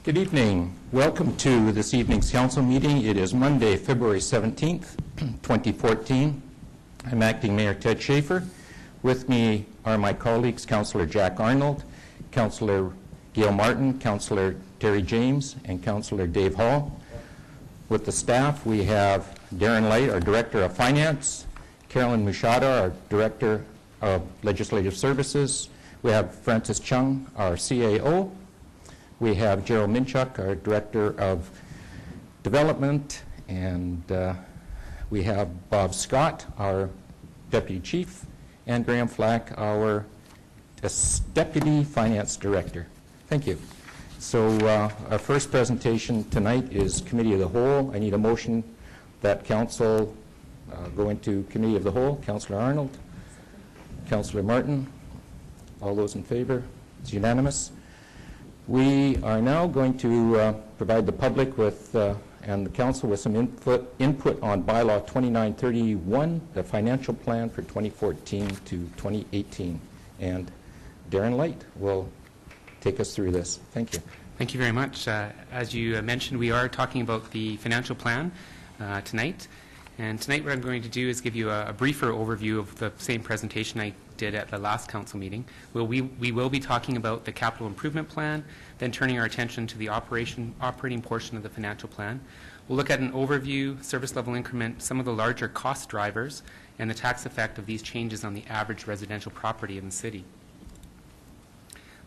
Good evening. Welcome to this evening's council meeting. It is Monday, February 17th, 2014. I'm Acting Mayor Ted Schaefer. With me are my colleagues, Councillor Jack Arnold, Councillor Gail Martin, Councillor Terry James, and Councillor Dave Hall. With the staff, we have Darren Light, our Director of Finance, Carolyn Mushada, our Director of Legislative Services. We have Francis Chung, our CAO. We have Gerald Minchuk, our Director of Development, and we have Bob Scott, our Deputy Chief, and Graham Flack, our Deputy Finance Director. Thank you. So our first presentation tonight is Committee of the Whole. I need a motion that Council go into Committee of the Whole. Councillor Arnold, Councillor Martin, all those in favor? It's unanimous. We are now going to provide the public with and the Council with some input on Bylaw 2931, the financial plan for 2014 to 2018. And Darren Light will take us through this. Thank you. Thank you very much. As you mentioned, we are talking about the financial plan tonight. And tonight what I'm going to do is give you a briefer overview of the same presentation I did at the last council meeting. We will be talking about the capital improvement plan, then turning our attention to the operating portion of the financial plan. We'll look at an overview, service level increment, some of the larger cost drivers, and the tax effect of these changes on the average residential property in the city.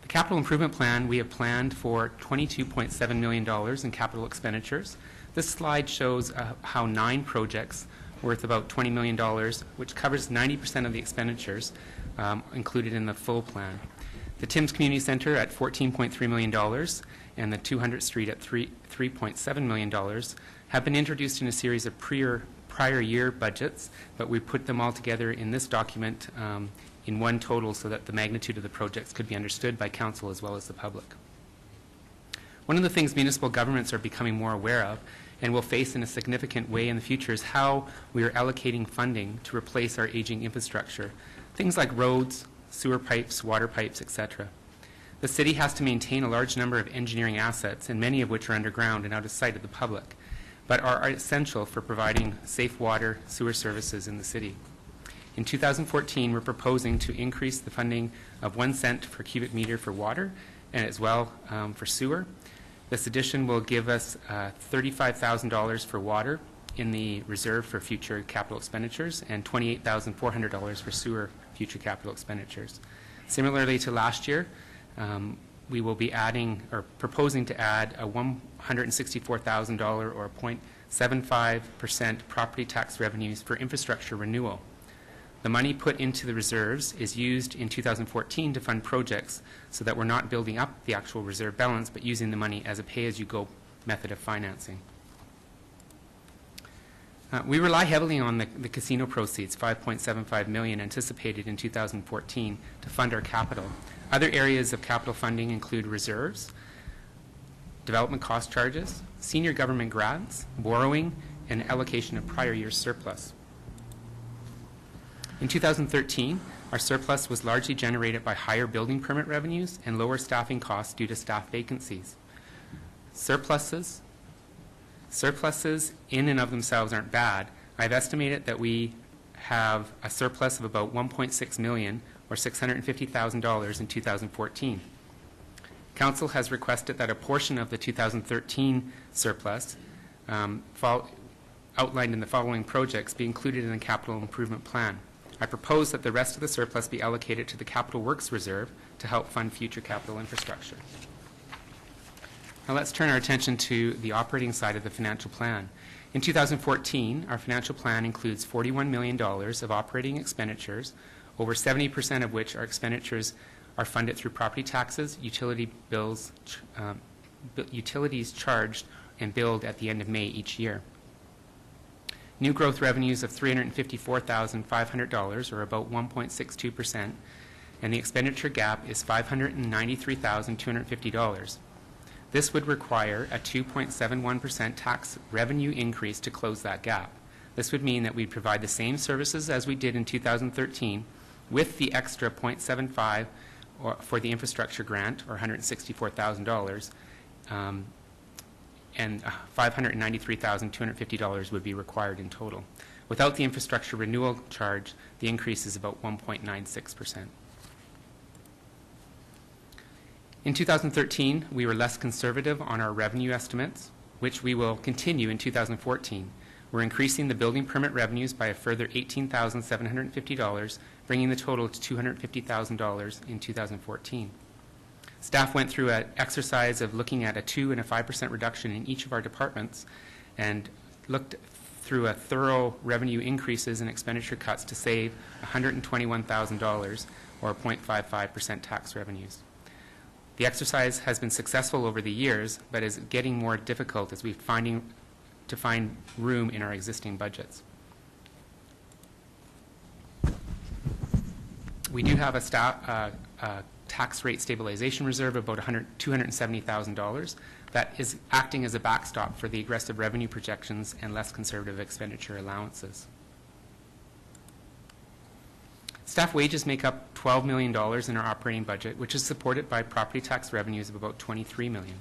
The capital improvement plan, we have planned for $22.7 million in capital expenditures. This slide shows how 9 projects worth about $20 million, which covers 90% of the expenditures included in the full plan. The Timms Community Centre at $14.3 million and the 200th Street at $3.7 million have been introduced in a series of prior year budgets, but we put them all together in this document in one total so that the magnitude of the projects could be understood by Council as well as the public. One of the things municipal governments are becoming more aware of and will face in a significant way in the future is how we are allocating funding to replace our aging infrastructure. Things like roads, sewer pipes, water pipes, etc. The city has to maintain a large number of engineering assets, and many of which are underground and out of sight of the public, but are essential for providing safe water, sewer services in the city. In 2014, we're proposing to increase the funding of 1 cent per cubic meter for water and as well for sewer. This addition will give us $35,000 for water in the reserve for future capital expenditures and $28,400 for sewer future capital expenditures. Similarly to last year, we will be adding or proposing to add a $164,000 or 0.75% property tax revenues for infrastructure renewal. The money put into the reserves is used in 2014 to fund projects so that we're not building up the actual reserve balance but using the money as a pay-as-you-go method of financing. We rely heavily on the casino proceeds, $5.75 million anticipated in 2014 to fund our capital. Other areas of capital funding include reserves, development cost charges, senior government grants, borrowing, and allocation of prior year's surplus. In 2013, our surplus was largely generated by higher building permit revenues and lower staffing costs due to staff vacancies. Surpluses in and of themselves aren't bad. I've estimated that we have a surplus of about $1.6 million or $650,000 in 2014. Council has requested that a portion of the 2013 surplus outlined in the following projects be included in the capital improvement plan. I propose that the rest of the surplus be allocated to the Capital Works Reserve to help fund future capital infrastructure. Now let's turn our attention to the operating side of the financial plan. In 2014, our financial plan includes $41 million of operating expenditures, over 70% of which are expenditures are funded through property taxes, utility bills, utilities charged and billed at the end of May each year. New growth revenues of $354,500, or about 1.62%, and the expenditure gap is $593,250. This would require a 2.71% tax revenue increase to close that gap. This would mean that we'd provide the same services as we did in 2013 with the extra 0.75 for the infrastructure grant, or $164,000, and $593,250 would be required in total. Without the infrastructure renewal charge, the increase is about 1.96%. In 2013, we were less conservative on our revenue estimates, which we will continue in 2014. We're increasing the building permit revenues by a further $18,750, bringing the total to $250,000 in 2014. Staff went through an exercise of looking at a 2% and a 5% reduction in each of our departments and looked through a thorough revenue increases and expenditure cuts to save $121,000 or 0.55% tax revenues. The exercise has been successful over the years, but is getting more difficult as we're finding to find room in our existing budgets. We do have a tax rate stabilization reserve of about $270,000 that is acting as a backstop for the aggressive revenue projections and less conservative expenditure allowances. Staff wages make up $12 million in our operating budget, which is supported by property tax revenues of about $23 million.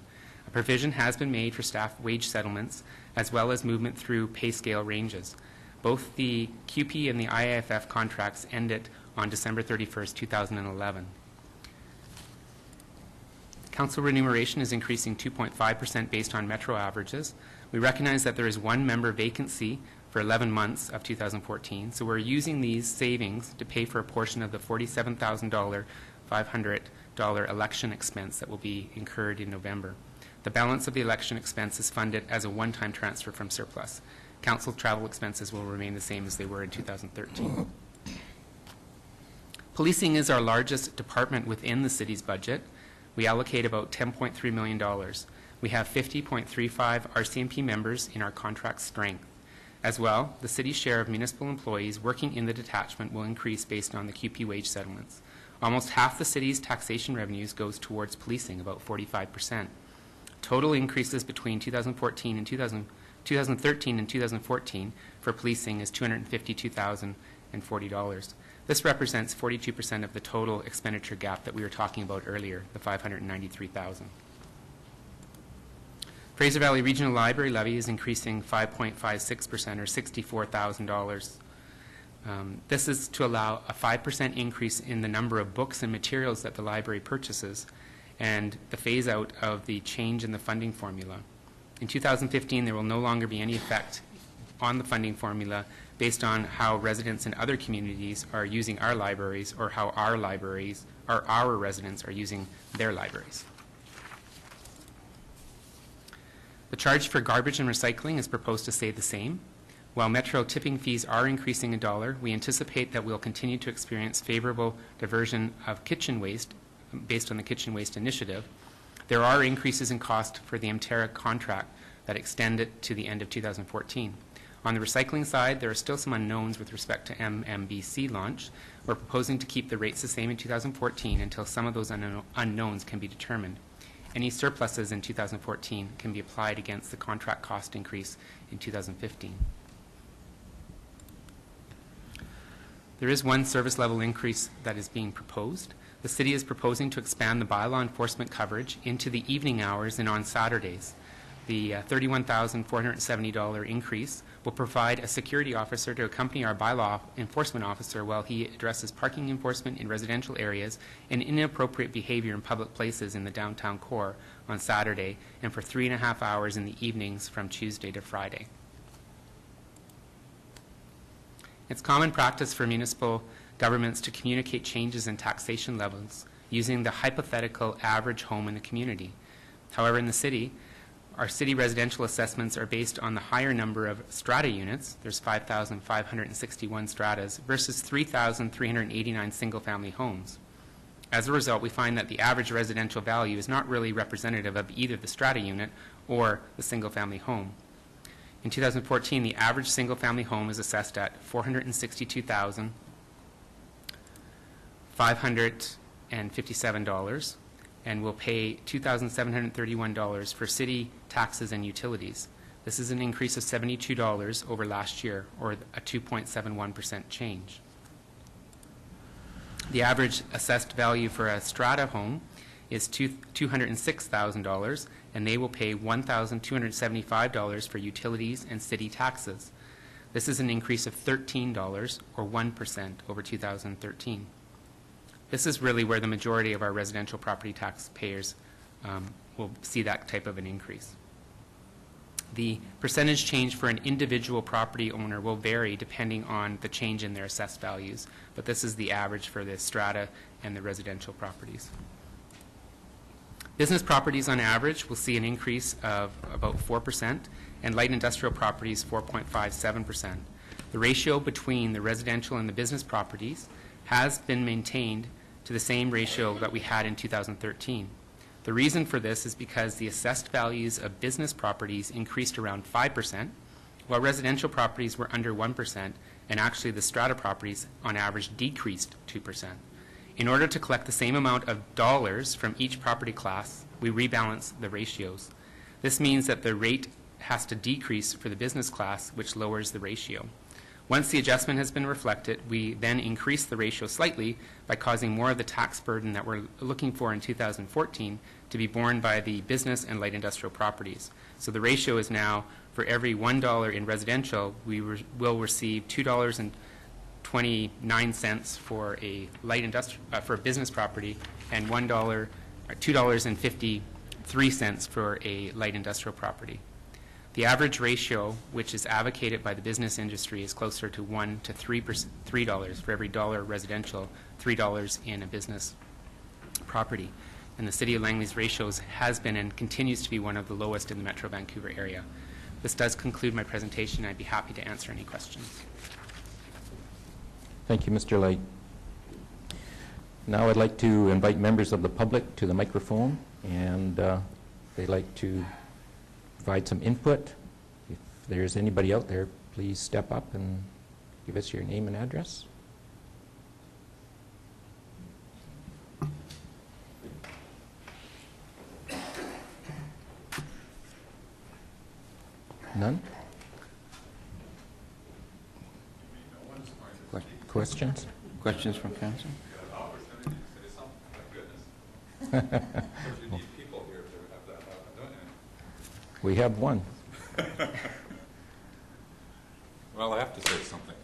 A provision has been made for staff wage settlements, as well as movement through pay scale ranges. Both the QP and the IIFF contracts ended on December 31st, 2011. Council remuneration is increasing 2.5% based on metro averages. We recognize that there is one member vacancy for 11 months of 2014, so we're using these savings to pay for a portion of the $47,000 $500 election expense that will be incurred in November. The balance of the election expense is funded as a one-time transfer from surplus. Council travel expenses will remain the same as they were in 2013. Policing is our largest department within the city's budget. We allocate about $10.3 million. We have 50.35 RCMP members in our contract strength. As well, the city's share of municipal employees working in the detachment will increase based on the QP wage settlements. Almost half the city's taxation revenues goes towards policing, about 45%. Total increases between 2013 and 2014 for policing is $252,040. This represents 42% of the total expenditure gap that we were talking about earlier, the $593,000. Fraser Valley Regional Library levy is increasing 5.56% or $64,000. This is to allow a 5% increase in the number of books and materials that the library purchases and the phase out of the change in the funding formula. In 2015, there will no longer be any effect on the funding formula based on how residents in other communities are using our libraries or how our libraries or our residents are using their libraries. The charge for garbage and recycling is proposed to stay the same. While Metro tipping fees are increasing $1, we anticipate that we'll continue to experience favorable diversion of kitchen waste based on the Kitchen Waste Initiative. There are increases in cost for the Mterra contract that extend it to the end of 2014. On the recycling side, there are still some unknowns with respect to MMBC launch. We're proposing to keep the rates the same in 2014 until some of those unknowns can be determined. Any surpluses in 2014 can be applied against the contract cost increase in 2015. There is one service level increase that is being proposed. The city is proposing to expand the bylaw enforcement coverage into the evening hours and on Saturdays. The $31,470 increase will provide a security officer to accompany our bylaw enforcement officer while he addresses parking enforcement in residential areas and inappropriate behavior in public places in the downtown core on Saturday and for 3.5 hours in the evenings from Tuesday to Friday. It's common practice for municipal governments to communicate changes in taxation levels using the hypothetical average home in the community. However, in the city, our city residential assessments are based on the higher number of strata units. There's 5,561 stratas versus 3,389 single-family homes. As a result, we find that the average residential value is not really representative of either the strata unit or the single-family home. In 2014, the average single-family home is assessed at $462,557 and will pay $2,731 for city taxes and utilities. This is an increase of $72 over last year, or a 2.71% change. The average assessed value for a strata home is $206,000, and they will pay $1,275 for utilities and city taxes. This is an increase of $13, or 1%, over 2013. This is really where the majority of our residential property tax payers will see that type of an increase. The percentage change for an individual property owner will vary depending on the change in their assessed values, but this is the average for the strata and the residential properties. Business properties on average will see an increase of about 4%, and light industrial properties 4.57%. The ratio between the residential and the business properties has been maintained to the same ratio that we had in 2013. The reason for this is because the assessed values of business properties increased around 5%, while residential properties were under 1%, and actually the strata properties on average decreased 2%. In order to collect the same amount of dollars from each property class, we rebalance the ratios. This means that the rate has to decrease for the business class, which lowers the ratio. Once the adjustment has been reflected, we then increase the ratio slightly by causing more of the tax burden that we're looking for in 2014 to be borne by the business and light industrial properties. So the ratio is now, for every $1 in residential, we will receive $2.29 for a light industrial for a business property, and $2.53 for a light industrial property. The average ratio, which is advocated by the business industry, is closer to $1 to $3 for every dollar residential, $3 in a business property. And the City of Langley's ratios has been and continues to be one of the lowest in the Metro Vancouver area. This does conclude my presentation. I'd be happy to answer any questions. Thank you, Mr. Light. Now I'd like to invite members of the public to the microphone, and they'd like to provide some input. If there's anybody out there, please step up and give us your name and address. None? Questions? Questions from council? We have one. Well, I have to say something.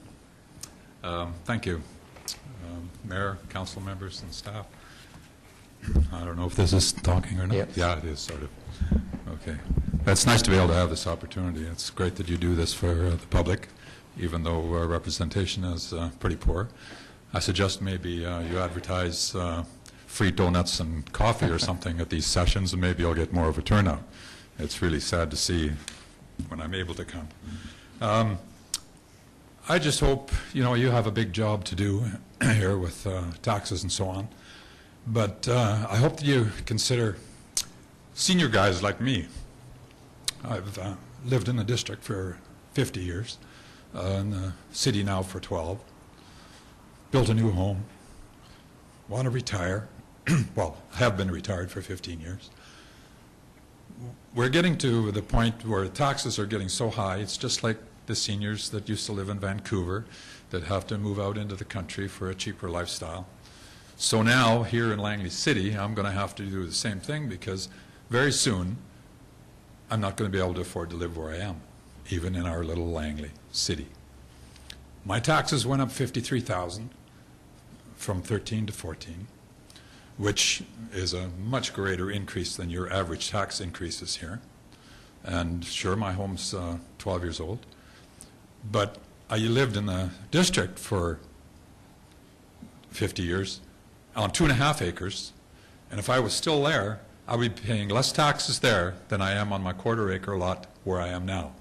Thank you, Mayor, council members, and staff. I don't know if this is talking or not. Yes. Yeah, it is, sort of. Okay. It's nice to be able to have this opportunity. It's great that you do this for the public, even though our representation is pretty poor. I suggest maybe you advertise free donuts and coffee or something at these sessions, and maybe you'll get more of a turnout. It's really sad to see when I'm able to come. I just hope, you have a big job to do here with taxes and so on. But I hope that you consider senior guys like me. I've lived in the district for 50 years, in the city now for 12, built a new home, want to retire. Well, have been retired for 15 years. We're getting to the point where taxes are getting so high, it's just like the seniors that used to live in Vancouver that have to move out into the country for a cheaper lifestyle. So now, here in Langley City, I'm going to have to do the same thing, because very soon I'm not going to be able to afford to live where I am, even in our little Langley City. My taxes went up $53,000 from 13 to 14. Which is a much greater increase than your average tax increases here. And sure, my home's 12 years old. But I lived in the district for 50 years on 2.5 acres. And if I was still there, I would be paying less taxes there than I am on my 1/4 acre lot where I am now,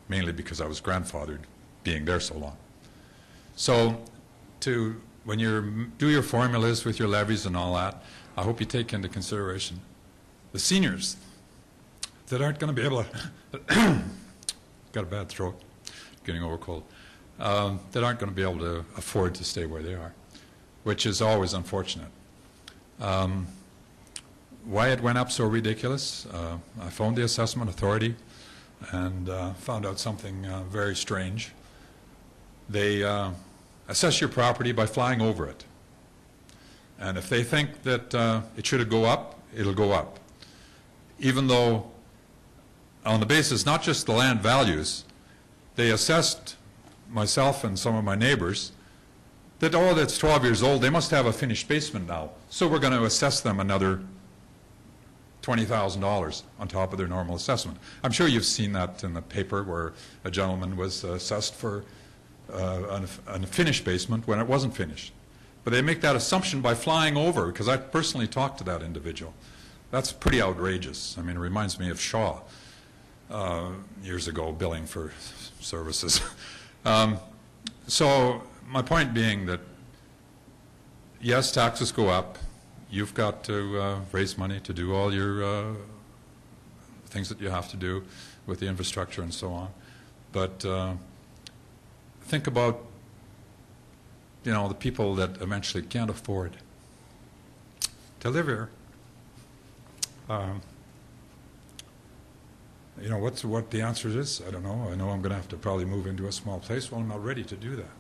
mainly because I was grandfathered being there so long. So when you do your formulas with your levies and all that, I hope you take into consideration the seniors that aren't going to be able to, got a bad throat, getting over cold, that aren't going to be able to afford to stay where they are, which is always unfortunate. Why it went up so ridiculous, I phoned the assessment authority and found out something very strange. They assess your property by flying over it. And if they think that it should go up, it'll go up. Even though, on the basis not just the land values, they assessed myself and some of my neighbors that, oh, that's 12 years old, they must have a finished basement now. So we're going to assess them another $20,000 on top of their normal assessment. I'm sure you've seen that in the paper where a gentleman was assessed for a finished basement when it wasn't finished. But they make that assumption by flying over, because I personally talked to that individual. That's pretty outrageous. I mean, it reminds me of Shaw years ago, billing for services. So my point being that, yes, taxes go up. You've got to raise money to do all your things that you have to do with the infrastructure and so on. But think about, the people that eventually can't afford to live here. What the answer is, I don't know. I know I'm going to have to probably move into a small place. Well, I'm not ready to do that.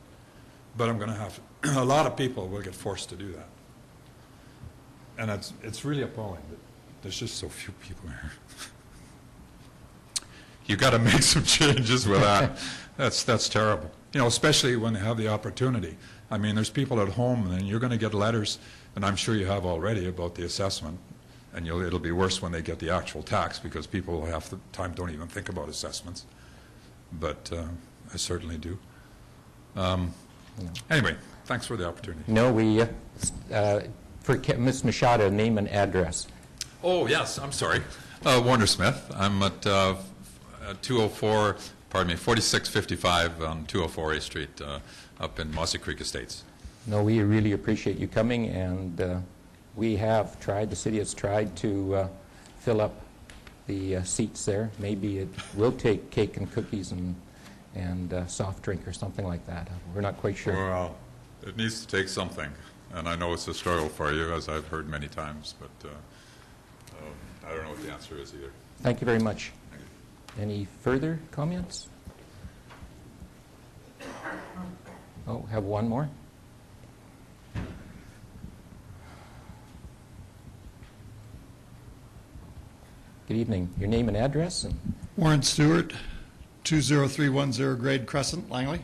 But I'm going to have to, a lot of people will get forced to do that. And it's really appalling that there's just so few people here. You've got to make some changes with that. That's terrible. Especially when they have the opportunity. I mean, there's people at home, and you're going to get letters, and I'm sure you have already, about the assessment. And it'll be worse when they get the actual tax, because people half the time don't even think about assessments. But I certainly do. Anyway, thanks for the opportunity. No, we, for Ms. Machado, name and address. Oh, yes, I'm sorry. Warner Smith. I'm at 4655 on 204 A Street up in Mossy Creek Estates. No, we really appreciate you coming, and we have tried, the city has tried to fill up the seats there. Maybe it will take cake and cookies and soft drink or something like that. We're not quite sure. Well, it needs to take something, and I know it's a struggle for you, as I've heard many times, but I don't know what the answer is either. Thank you very much. Any further comments? Oh, have one more. Good evening. Your name and address? Warren Stewart, 20310 Grade Crescent, Langley.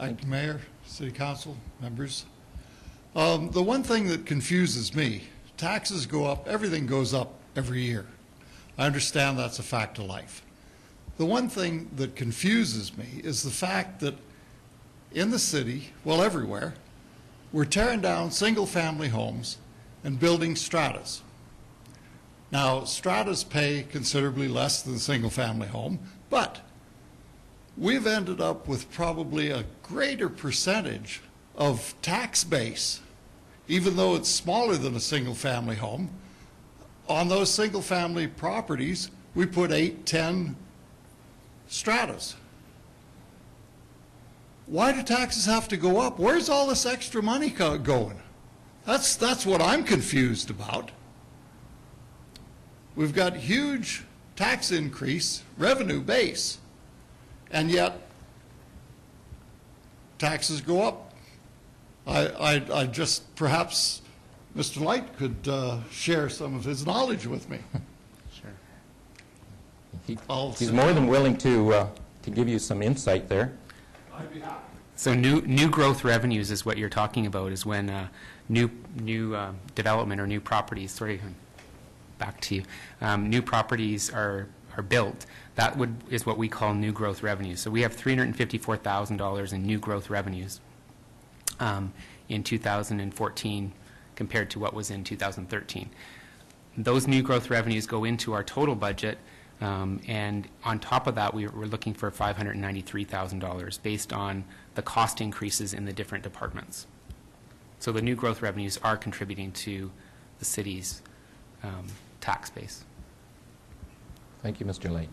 Acting Mayor, City Council, members. The one thing that confuses me, taxes go up, everything goes up every year. I understand that's a fact of life. The one thing that confuses me is the fact that in the city, well, everywhere, we're tearing down single-family homes and building stratas. Now, stratas pay considerably less than a single-family home, but we've ended up with probably a greater percentage of tax base, even though it's smaller than a single-family home. On those single-family properties, we put 8, 10 stratas. Why do taxes have to go up? Where's all this extra money going? That's what I'm confused about. We've got huge tax increase, revenue base, and yet taxes go up. I just, perhaps Mr. Light could share some of his knowledge with me. Sure. He's more than willing to give you some insight there. I'd be happy. So new growth revenues is what you're talking about, is when new development or new properties, sorry, back to you, new properties are built. That is what we call new growth revenues. So we have $354,000 in new growth revenues in 2014 compared to what was in 2013. Those new growth revenues go into our total budget, and on top of that, we're looking for $593,000 based on the cost increases in the different departments. So the new growth revenues are contributing to the city's tax base. Thank you, Mr. Light.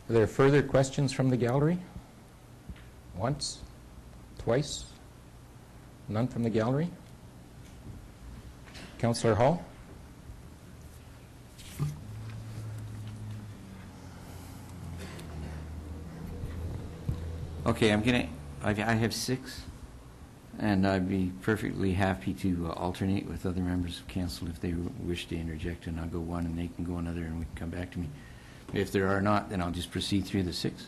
Are there further questions from the gallery? Once? Twice? None from the gallery? Councillor Hall? Okay, I have 6. And I'd be perfectly happy to alternate with other members of council if they wish to interject, and I'll go one and they can go another and we can come back to me. If there are not, then I'll just proceed through the 6.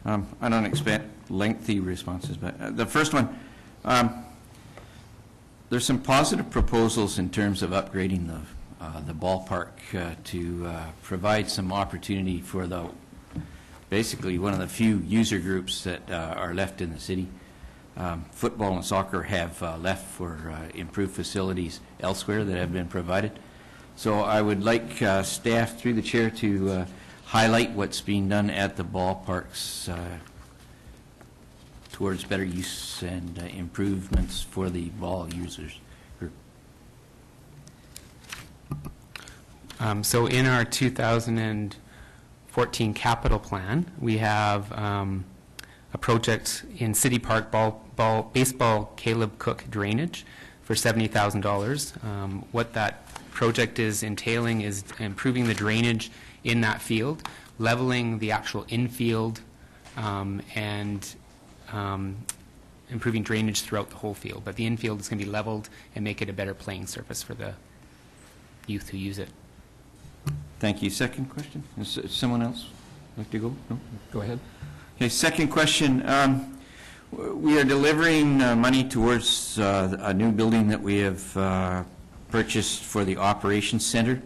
I don't expect lengthy responses, but the first one, there's some positive proposals in terms of upgrading the ballpark to provide some opportunity for basically one of the few user groups that are left in the city. Football and soccer have left for improved facilities elsewhere that have been provided. So I would like staff through the chair to highlight what's being done at the ballparks towards better use and improvements for the ball users. So in our 2014 capital plan, we have a project in City Park baseball Caleb Cook drainage for $70,000. What that project is entailing is improving the drainage in that field, leveling the actual infield, and improving drainage throughout the whole field. But the infield is going to be leveled and make it a better playing surface for the youth who use it. Thank you. Second question? Is someone else like to go? No? Go ahead. Okay, second question. We are delivering money towards a new building that we have purchased for the operations center,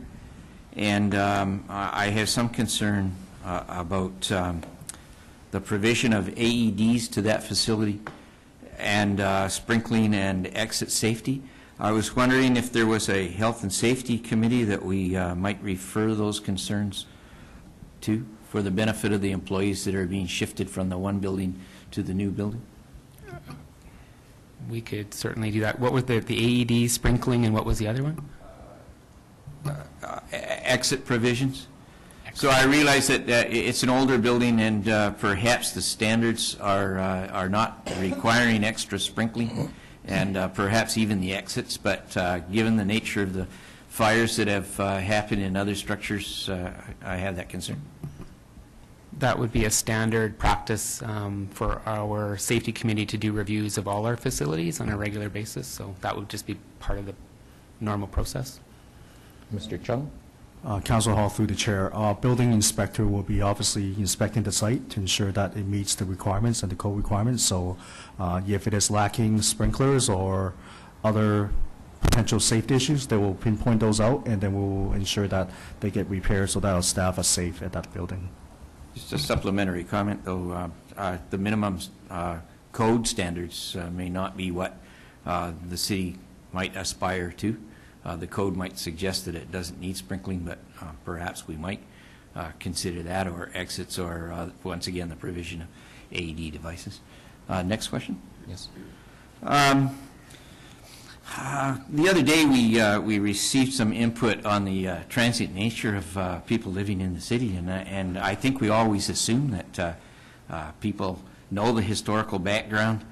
and I have some concern about the provision of AEDs to that facility and sprinkling and exit safety. I was wondering if there was a health and safety committee that we might refer those concerns to for the benefit of the employees that are being shifted from the one building to the new building. We could certainly do that. What was the AED sprinkling, and what was the other one? Exit provisions. So I realize that it's an older building, and perhaps the standards are not requiring extra sprinkling, and perhaps even the exits. But given the nature of the fires that have happened in other structures, I have that concern. That would be a standard practice for our safety committee to do reviews of all our facilities on a regular basis. So that would just be part of the normal process. Mr. Chung? Council Hall, through the chair, building inspector will be obviously inspecting the site to ensure that it meets the requirements and the code requirements. So if it is lacking sprinklers or other potential safety issues, they will pinpoint those out, and then we will ensure that they get repaired so that our staff are safe at that building. Just a supplementary comment, though. The minimum code standards may not be what the city might aspire to. The code might suggest that it doesn't need sprinkling, but perhaps we might consider that, or exits, or once again the provision of AED devices. Next question. Yes. The other day we received some input on the transient nature of people living in the city, and I think we always assume that people know the historical background.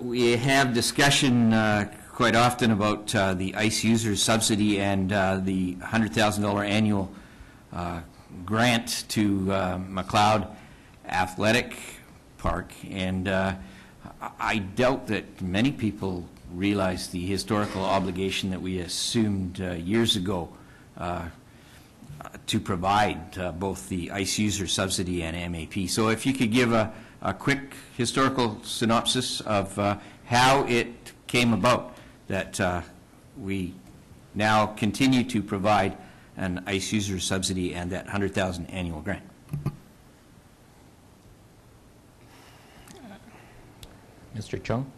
We have discussion quite often about the ICE user subsidy and the $100,000 annual grant to McLeod Athletic Park, and I doubt that many people realize the historical obligation that we assumed years ago to provide both the ICE user subsidy and MAP. So if you could give a quick historical synopsis of how it came about that we now continue to provide an ICE user subsidy and that $100,000 annual grant. Mr. Chung?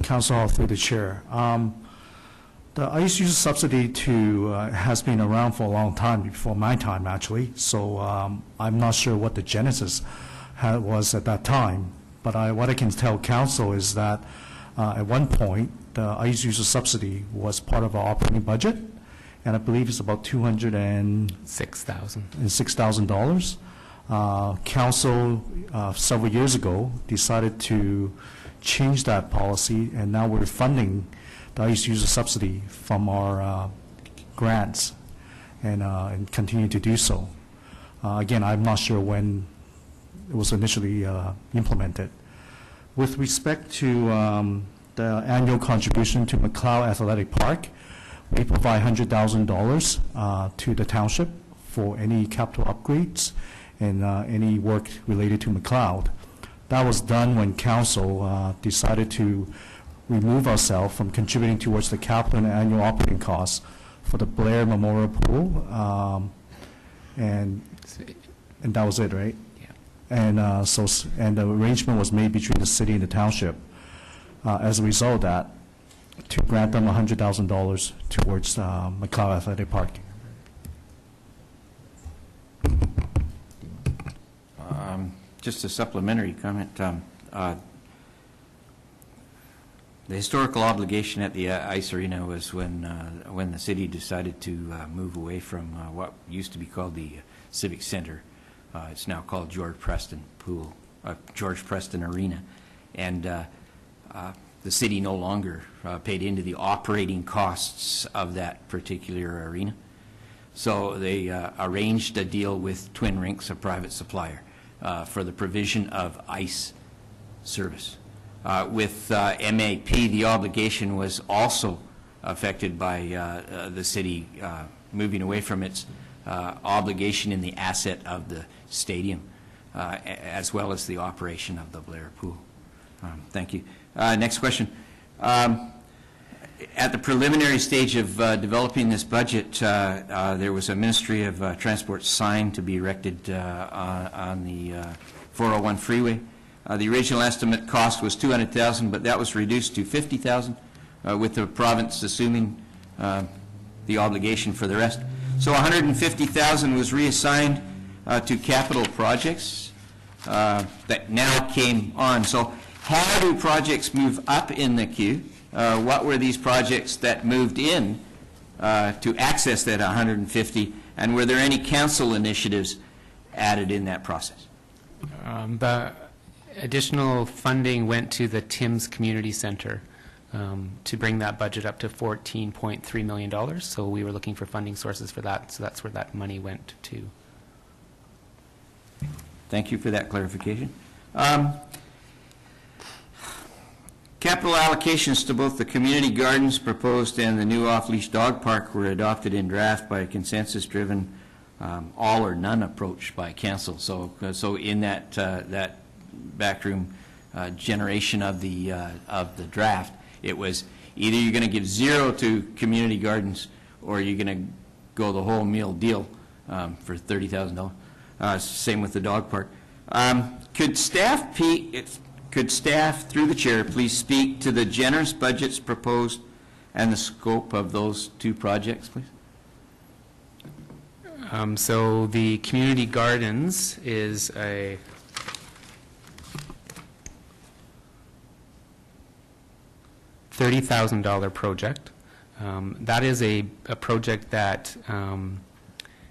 Council Hall, through the chair. The ICE user subsidy has been around for a long time, before my time actually, so I'm not sure what the genesis was at that time, but what I can tell council is that at one point the ICE user subsidy was part of our operating budget, and I believe it's about $206,000. Council several years ago decided to change that policy, and now we're funding the ICE user subsidy from our grants, and continue to do so. Again, I'm not sure when it was initially implemented, With respect to the annual contribution to McLeod Athletic Park, we provide $100,000 to the township for any capital upgrades and any work related to McLeod. That was done when council decided to remove ourselves from contributing towards the capital and annual operating costs for the Blair Memorial Pool, and that was it, right? Yeah. And and the arrangement was made between the city and the township. As a result of that, to grant them $100,000 towards McLeod Athletic Park. Just a supplementary comment. The historical obligation at the ice arena was when the city decided to move away from what used to be called the Civic Center. It's now called George Preston Arena, and the city no longer paid into the operating costs of that particular arena. So they arranged a deal with Twin Rinks, a private supplier, for the provision of ice service. With MAP, the obligation was also affected by the city moving away from its obligation in the asset of the stadium, as well as the operation of the Blair Pool. Thank you. Next question. At the preliminary stage of developing this budget, there was a Ministry of Transport sign to be erected on the 401 freeway. The original estimate cost was $200,000, but that was reduced to $50,000, with the province assuming the obligation for the rest. So $150,000 was reassigned to capital projects that now came on. So how do projects move up in the queue? What were these projects that moved in to access that 150, and were there any council initiatives added in that process? The additional funding went to the Timms Community Center to bring that budget up to $14.3 million. So we were looking for funding sources for that, so that's where that money went to. Thank you for that clarification. Capital allocations to both the community gardens proposed and the new off-leash dog park were adopted in draft by a consensus-driven all or none approach by council. So in that that backroom generation of the draft, it was either you're going to give zero to community gardens or you're going to go the whole meal deal for $30,000. Same with the dog park. Could staff, through the chair, please speak to the generous budgets proposed and the scope of those two projects, please? So the community gardens is a $30,000 project. That is a project that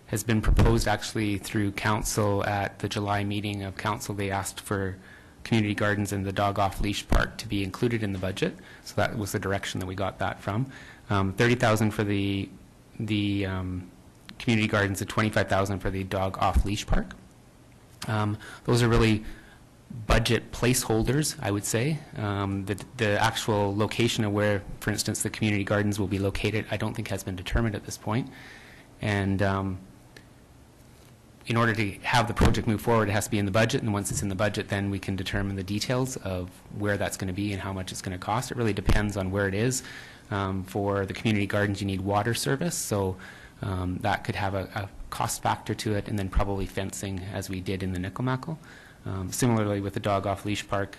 has been proposed actually through council at the July meeting of council. They asked for community gardens and the dog off-leash park to be included in the budget. So that was the direction that we got that from. $30,000 for the community gardens and $25,000 for the dog off-leash park. Those are really budget placeholders, I would say. The actual location of where, for instance, the community gardens will be located, I don't think has been determined at this point. And in order to have the project move forward, it has to be in the budget, and once it's in the budget, then we can determine the details of where that's going to be and how much it's going to cost. It really depends on where it is. For the community gardens, you need water service, so that could have a cost factor to it, and then probably fencing, as we did in the Nickelmackle. Similarly, with the dog off-leash park,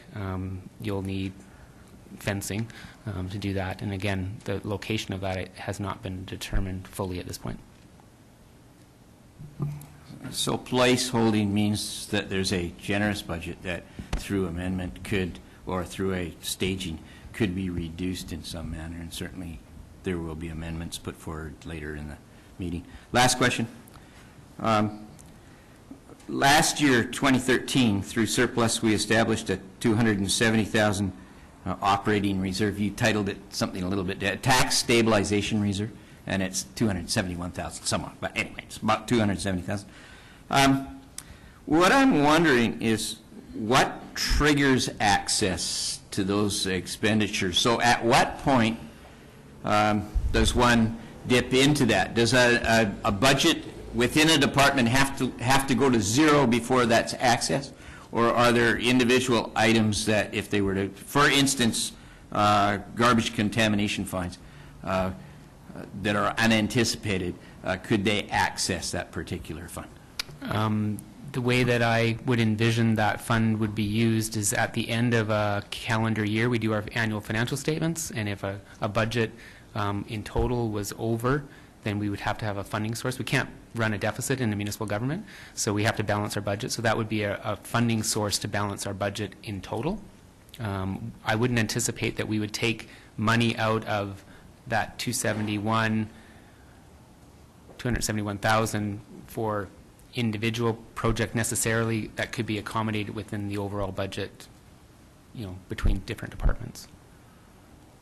you'll need fencing to do that, and again, the location of that has not been determined fully at this point. So placeholding means that there's a generous budget that through amendment could, or through a staging, could be reduced in some manner, and certainly there will be amendments put forward later in the meeting. Last question. Last year, 2013, through surplus, we established a $270,000 operating reserve. You titled it something a little bit, tax stabilization reserve, and it's $271,000 somewhat, but anyway, it's about $270,000. What I'm wondering is, what triggers access to those expenditures? So at what point does one dip into that? Does a budget within a department have to go to zero before that's accessed? Or are there individual items that if they were to, for instance, garbage contamination fines that are unanticipated, could they access that particular fund? The way that I would envision that fund would be used is at the end of a calendar year, we do our annual financial statements, and if a budget in total was over, then we would have to have a funding source. We can't run a deficit in the municipal government, so we have to balance our budget. So that would be a funding source to balance our budget in total. I wouldn't anticipate that we would take money out of that 271,000 for individual project necessarily. That could be accommodated within the overall budget, between different departments.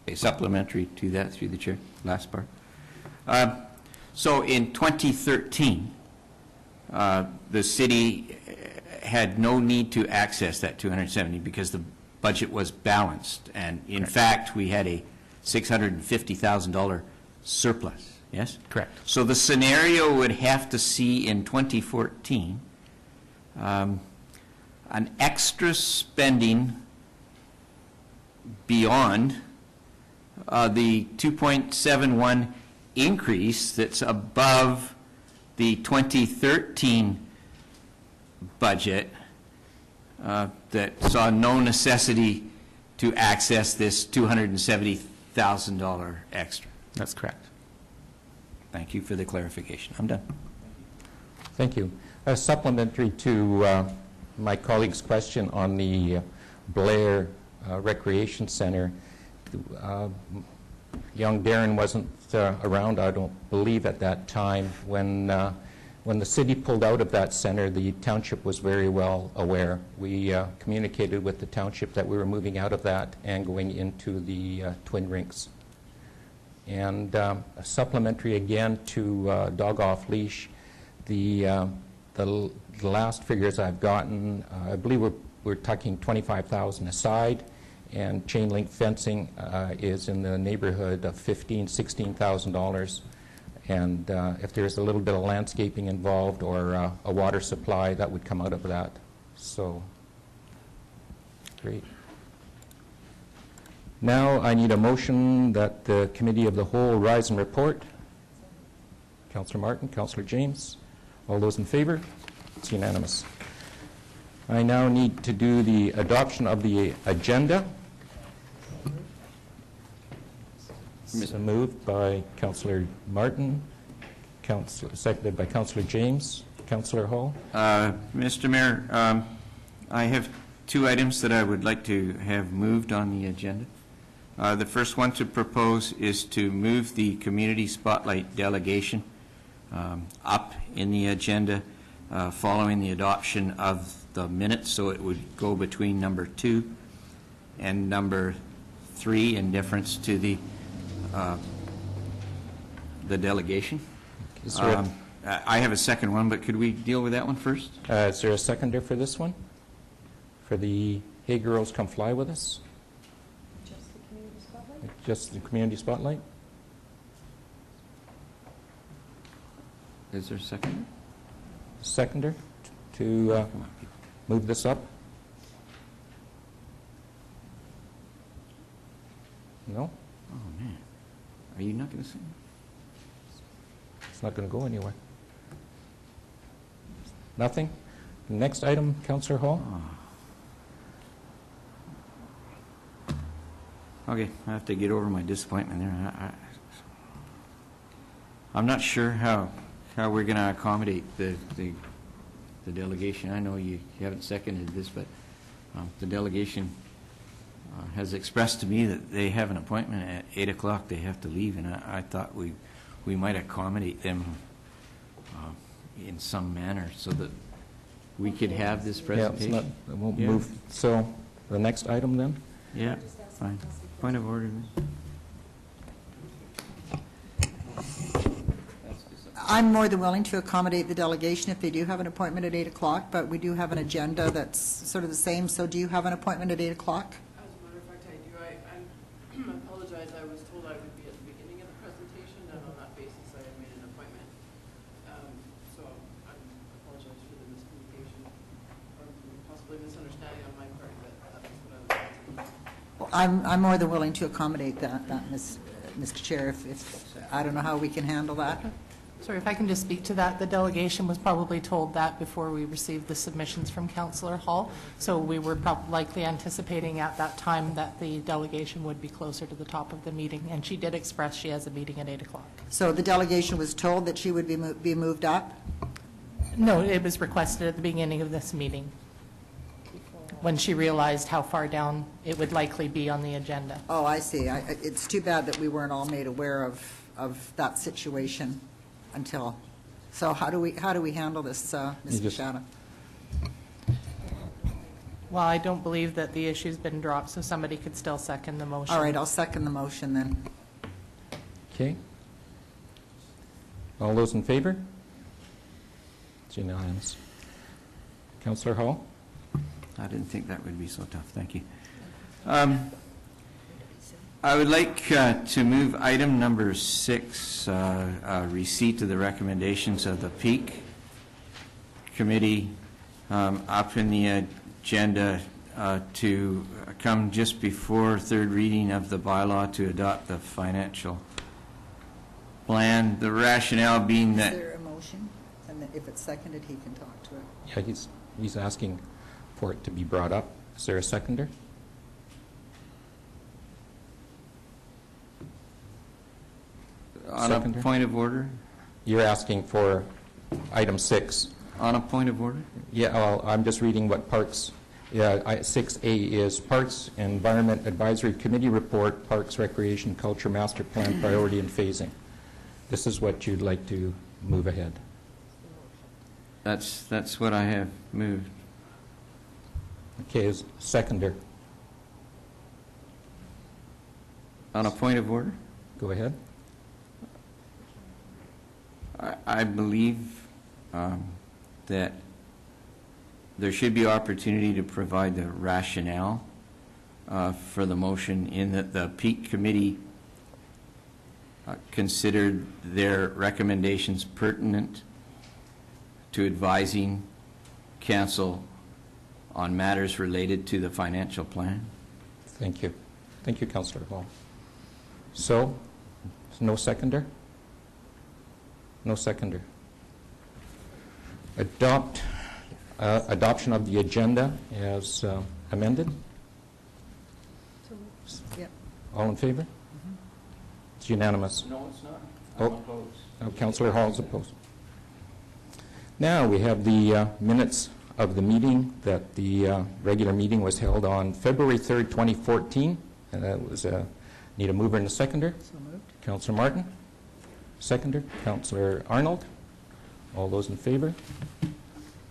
A supplementary to that, through the chair, last part. So in 2013, the city had no need to access that 270 because the budget was balanced. And in fact, we had a $650,000 surplus, yes? Correct. So the scenario would have to see in 2014 an extra spending beyond the 2.71 increase that's above the 2013 budget that saw no necessity to access this $270,000 extra. That's correct. Thank you for the clarification. I'm done. Thank you. Supplementary to my colleague's question on the Blair Recreation Center, young Darren wasn't around, I don't believe, at that time. When the city pulled out of that center, the township was very well aware. We communicated with the township that we were moving out of that and going into the Twin Rinks. And supplementary again to dog off leash, the last figures I've gotten, I believe we're talking $25,000 aside, and chain link fencing is in the neighborhood of $16,000. And if there's a little bit of landscaping involved or a water supply, that would come out of that. So, great. Now I need a motion that the Committee of the Whole rise and report. Councillor Martin, Councillor James, all those in favor? It's unanimous. I now need to do the adoption of the agenda. So moved by Councillor Martin, seconded by Councillor James. Councillor Hall. Mr. Mayor, I have two items that I would like to have moved on the agenda. The first one to propose is to move the Community Spotlight delegation up in the agenda following the adoption of the minutes, so it would go between number 2 and number 3 in deference to the delegation. I have a second one, but could we deal with that one first? Is there a seconder for this one? For the Hey Girls Come Fly With Us? Just the community spotlight? Just the community spotlight? Is there a second? Seconder to move this up? No? Oh, man. Are you not going to say? It's not going to go anywhere. Nothing? Next item, Councillor Hall. Okay, I have to get over my disappointment there. I'm not sure how we're going to accommodate the delegation. I know you haven't seconded this, but the delegation has expressed to me that they have an appointment at 8 o'clock. They have to leave, and I thought we might accommodate them in some manner so that we could have this presentation. Yeah, it won't move. So the next item then? Yeah, fine. Point of order. I'm more than willing to accommodate the delegation if they do have an appointment at 8 o'clock, but we do have an agenda that's sort of the same. So do you have an appointment at 8 o'clock? As a matter of fact, I do. I apologize. I was told I would be at the beginning of the presentation, and on that basis, I had made an appointment. So I apologize for the miscommunication or possibly misunderstanding on my part, but that's what I was asking. Well, I'm more than willing to accommodate that Mr. Chair, if I don't know how we can handle that. Sorry, if I can just speak to that. The delegation was probably told that before we received the submissions from Councillor Hall. So we were likely anticipating at that time that the delegation would be closer to the top of the meeting. And she did express she has a meeting at 8 o'clock. So the delegation was told that she would be moved up? No, it was requested at the beginning of this meeting, when she realized how far down it would likely be on the agenda. Oh, I see. It's too bad that we weren't all made aware of that situation until. So how do we handle this, Ms. Machado? Well, I don't believe that the issue's been dropped, so somebody could still second the motion. All right, I'll second the motion then. Okay. All those in favor? It's unanimous. Councillor Hall? I didn't think that would be so tough. Thank you. I would like to move item number 6, receipt of the recommendations of the Peak Committee, up in the agenda to come just before third reading of the bylaw to adopt the financial plan. The rationale being that... Is there a motion? And then if it's seconded, he can talk to it. Yeah, he's asking for it to be brought up. Is there a seconder? On a point of order? You're asking for item 6. On a point of order? Yeah, well, I'm just reading what Parks, 6A is Parks Environment Advisory Committee Report, Parks Recreation Culture Master Plan Priority and Phasing. This is what you'd like to move ahead. That's what I have moved. Okay, is seconder. On a point of order? Go ahead. I believe that there should be opportunity to provide the rationale for the motion, in that the Peak Committee considered their recommendations pertinent to advising council on matters related to the financial plan. Thank you. Thank you, Councillor Hall. So, no seconder? No seconder. Adoption of the agenda as amended. Yep. All in favor? It's unanimous. No, it's not. I'm opposed. Councillor Hall is opposed. Now we have the minutes of the meeting that the regular meeting was held on February 3rd, 2014. And that was, need a mover and a seconder. So moved. Councillor Martin. Seconder. Councillor Arnold. All those in favor?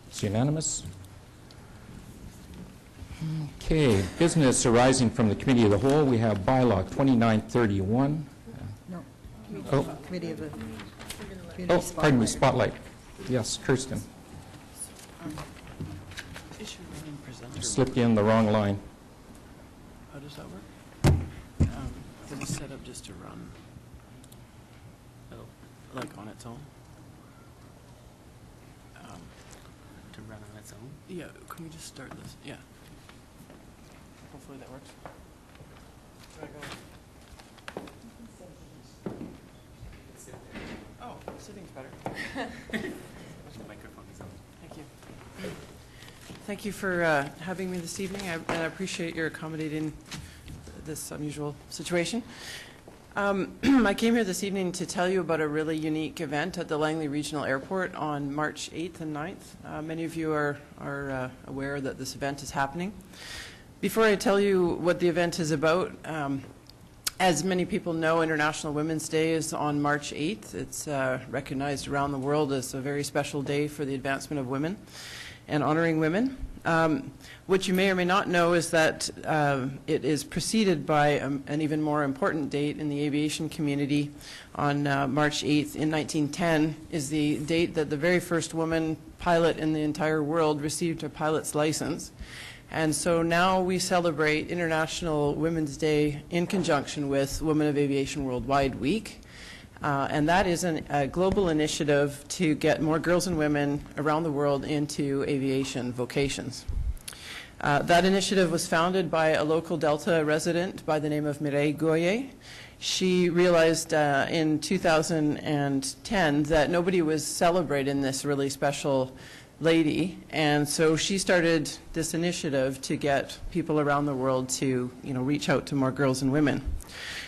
It's unanimous. Okay, business arising from the Committee of the Whole. We have Bylaw 2931. No. Oh. Committee of the... Oh, pardon me, Spotlight. Yes, Kirsten. Slipped you in the wrong line. How does that work? Is it set up just to run? Like on its own? To run on its own. Yeah, can we just start this? Yeah. Hopefully that works. Should I go? Oh, sitting's better. The microphone is on. Thank you. Thank you for having me this evening. I appreciate your accommodating this unusual situation. I came here this evening to tell you about a really unique event at the Langley Regional Airport on March 8th and 9th. Many of you are aware that this event is happening. Before I tell you what the event is about, as many people know, International Women's Day is on March 8th. It's recognized around the world as a very special day for the advancement of women and honoring women. What you may or may not know is that it is preceded by an even more important date in the aviation community. On March 8th in 1910 is the date that the very first woman pilot in the entire world received a pilot's license. And so now we celebrate International Women's Day in conjunction with Women of Aviation Worldwide Week. And that is a global initiative to get more girls and women around the world into aviation vocations. That initiative was founded by a local Delta resident by the name of Mireille Goyer. She realized in 2010 that nobody was celebrating this really special lady, and so she started this initiative to get people around the world to, reach out to more girls and women.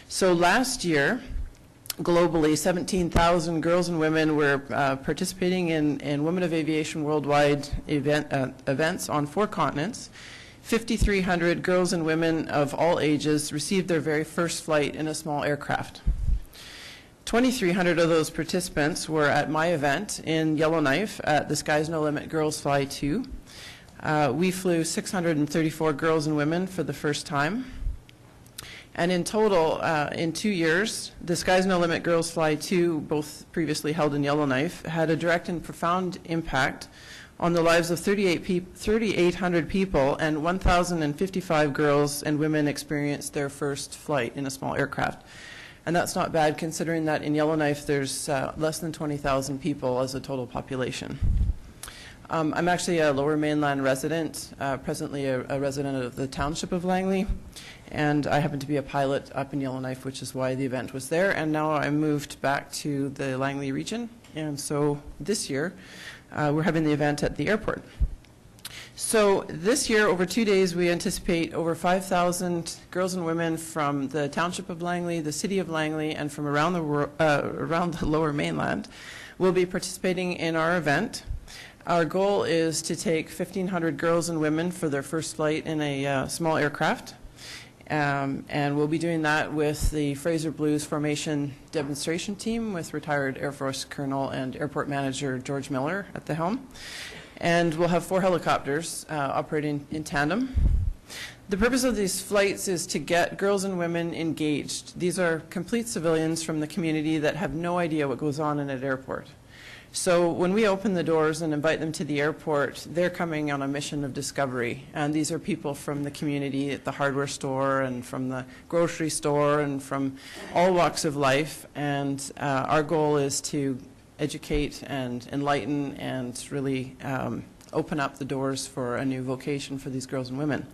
So last year, globally, 17,000 girls and women were participating in Women of Aviation Worldwide events on 4 continents. 5,300 girls and women of all ages received their very first flight in a small aircraft. 2,300 of those participants were at my event in Yellowknife at the Sky's No Limit Girls Fly 2. We flew 634 girls and women for the first time. And in total, in 2 years, the Sky's No Limit Girls Fly 2, both previously held in Yellowknife, had a direct and profound impact on the lives of 3,800 people, and 1,055 girls and women experienced their first flight in a small aircraft. And that's not bad, considering that in Yellowknife there's less than 20,000 people as a total population. I'm actually a Lower Mainland resident, presently a resident of the township of Langley, and I happen to be a pilot up in Yellowknife, which is why the event was there. And now I moved back to the Langley region, and so this year we're having the event at the airport. So this year, over 2 days, we anticipate over 5,000 girls and women from the township of Langley, the city of Langley, and from around the Lower Mainland will be participating in our event. Our goal is to take 1,500 girls and women for their first flight in a small aircraft. And we'll be doing that with the Fraser Blues Formation demonstration team with retired Air Force Colonel and Airport Manager George Miller at the helm. And we'll have 4 helicopters operating in tandem. The purpose of these flights is to get girls and women engaged. These are complete civilians from the community that have no idea what goes on in an airport. So when we open the doors and invite them to the airport, they're coming on a mission of discovery. And these are people from the community at the hardware store and from the grocery store and from all walks of life. And our goal is to educate and enlighten and really open up the doors for a new vocation for these girls and women.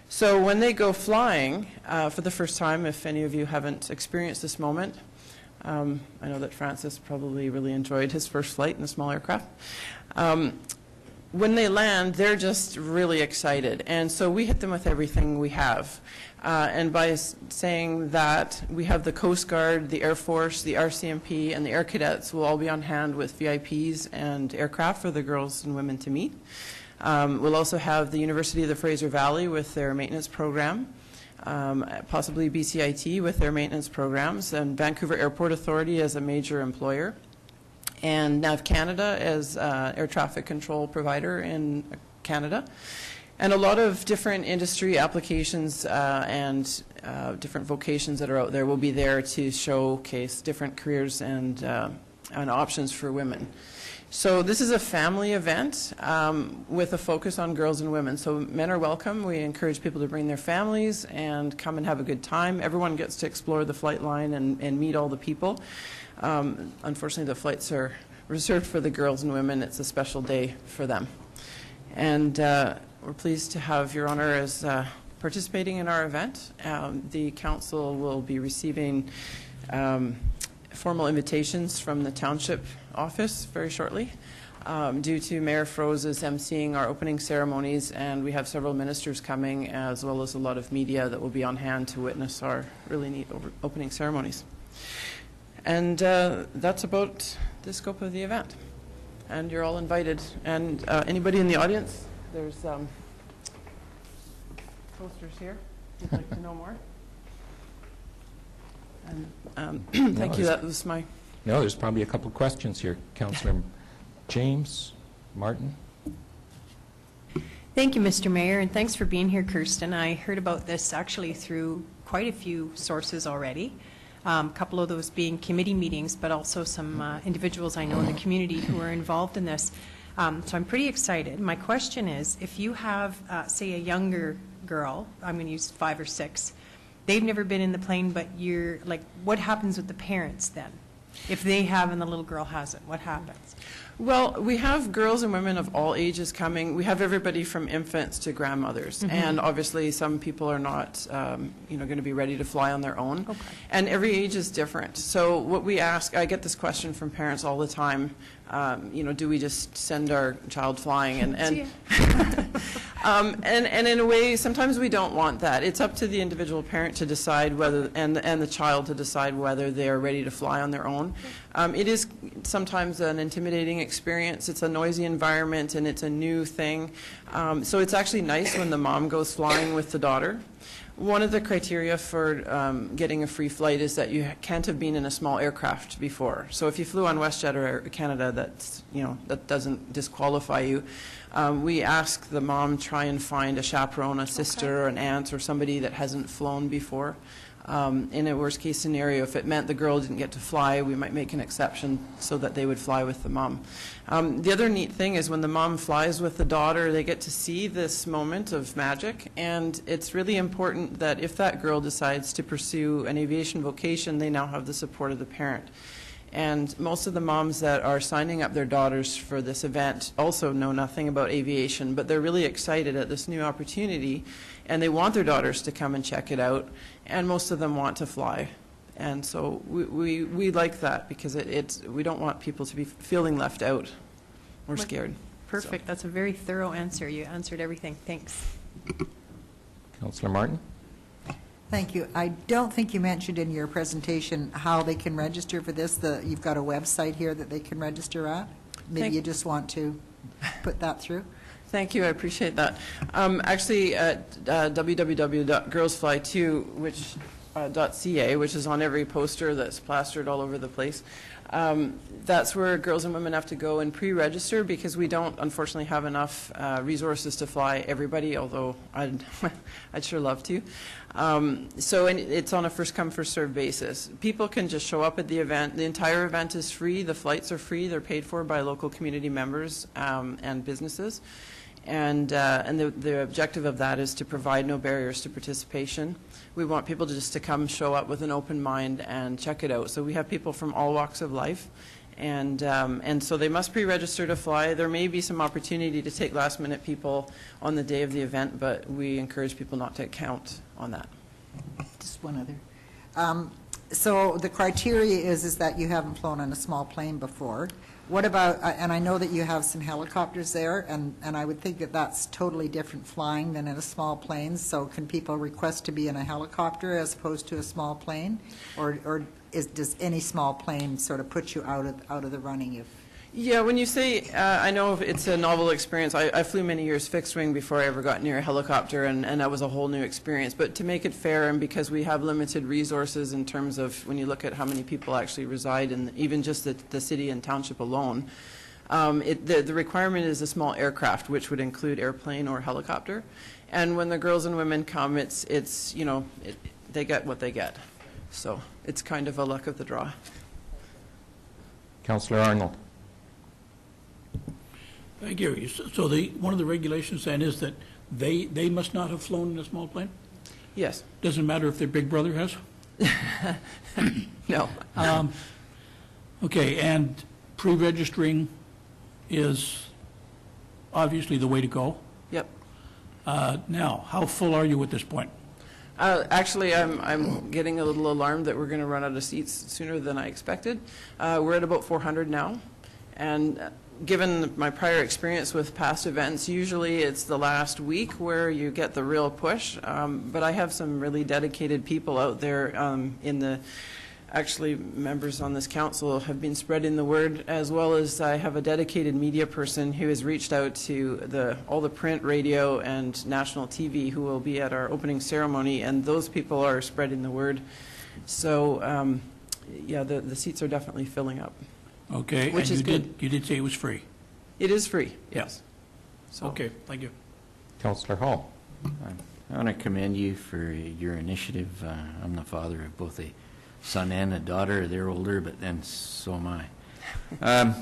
So when they go flying for the first time, if any of you haven't experienced this moment, I know that Francis probably really enjoyed his first flight in a small aircraft. When they land, they're just really excited. And so we hit them with everything we have. And by saying that, we have the Coast Guard, the Air Force, the RCMP, and the Air Cadets will all be on hand with VIPs and aircraft for the girls and women to meet. We'll also have the University of the Fraser Valley with their maintenance program. Possibly BCIT with their maintenance programs, and Vancouver Airport Authority as a major employer, and NAV Canada as air traffic control provider in Canada, and a lot of different industry applications and different vocations that are out there will be there to showcase different careers and options for women. So this is a family event with a focus on girls and women. So men are welcome. We encourage people to bring their families and come and have a good time. Everyone gets to explore the flight line and meet all the people. Unfortunately, the flights are reserved for the girls and women. It's a special day for them. And we're pleased to have Your Honor as participating in our event. The council will be receiving formal invitations from the township office very shortly due to Mayor Froze's emceeing our opening ceremonies, and we have several ministers coming as well as a lot of media that will be on hand to witness our really neat opening ceremonies. And that's about the scope of the event. And you're all invited. And anybody in the audience, there's posters here if you'd like to know more. And thank you. That was my... No, there's probably a couple questions here. Councillor James Martin. Thank you, Mr. Mayor, and thanks for being here, Kirsten. I heard about this actually through quite a few sources already, a couple of those being committee meetings, but also some individuals I know in the community who are involved in this. So I'm pretty excited. My question is, if you have, say, a younger girl, I'm going to use 5 or 6, they've never been in the plane, but you're like, what happens with the parents then? If they have and the little girl hasn't, what happens? Well, we have girls and women of all ages coming. We have everybody from infants to grandmothers. And obviously, some people are not, going to be ready to fly on their own. Okay. And every age is different. So what we ask, I get this question from parents all the time, do we just send our child flying? And in a way, sometimes we don't want that. It's up to the individual parent to decide whether, and the child to decide whether they are ready to fly on their own. It is sometimes an intimidating experience. It's a noisy environment and it's a new thing. So it's actually nice when the mom goes flying with the daughter. One of the criteria for getting a free flight is that you can't have been in a small aircraft before. So if you flew on WestJet or Air Canada, that doesn't disqualify you. We ask the mom try and find a chaperone, a sister, or an aunt, or somebody that hasn't flown before. In a worst case scenario, if it meant the girl didn't get to fly, we might make an exception so that they would fly with the mom. The other neat thing is when the mom flies with the daughter, they get to see this moment of magic, and it's really important that if that girl decides to pursue an aviation vocation, they now have the support of the parent. And most of the moms that are signing up their daughters for this event also know nothing about aviation, but they're really excited at this new opportunity, and they want their daughters to come and check it out, and most of them want to fly. And so we like that because we don't want people to be feeling left out or scared. Perfect. So. That's a very thorough answer. You answered everything. Thanks. Councillor Martin? Thank you. I don't think you mentioned in your presentation how they can register for this. You've got a website here that they can register at. Maybe you just want to put that through. Thank you. I appreciate that. Actually, at www.girlsfly2.ca, which is on every poster that's plastered all over the place, that's where girls and women have to go and pre-register because we don't, unfortunately, have enough resources to fly everybody, although I'd sure love to. So it's on a first-come, first-served basis. People can just show up at the event. The entire event is free. The flights are free. They're paid for by local community members and businesses. And the objective of that is to provide no barriers to participation. We want people just to come show up with an open mind and check it out. So we have people from all walks of life. And so they must pre-register to fly. There may be some opportunity to take last-minute people on the day of the event, but we encourage people not to count on that. Just one other. So the criteria is that you haven't flown on a small plane before. What about, and I know that you have some helicopters there, and I would think that that's totally different flying than in a small plane. So can people request to be in a helicopter as opposed to a small plane? Or does any small plane sort of put you out of the running if? Yeah, when you say, I know it's a novel experience. I flew many years fixed wing before I ever got near a helicopter, and that was a whole new experience. But to make it fair, and because we have limited resources in terms of when you look at how many people actually reside in even just the city and township alone, the requirement is a small aircraft, which would include airplane or helicopter. And when the girls and women come, they get what they get. So it's kind of a luck of the draw. Councillor Arnold? Thank you. So one of the regulations then is that they must not have flown in a small plane? Yes. Doesn't matter if their big brother has? No. Okay, and pre-registering is obviously the way to go. Yep. Now, how full are you at this point? Actually, I'm getting a little alarmed that we're going to run out of seats sooner than I expected. We're at about 400 now, and given my prior experience with past events, usually it's the last week where you get the real push, but I have some really dedicated people out there actually members on this council have been spreading the word, as well as I have a dedicated media person who has reached out to all the print, radio, and national TV who will be at our opening ceremony, and those people are spreading the word. So, yeah, the seats are definitely filling up. Okay, which and is good. You did say it was free? It is free, yes. So. Okay, thank you. Councillor Hall. I want to commend you for your initiative. I'm the father of both a son and a daughter. They're older, but then so am I.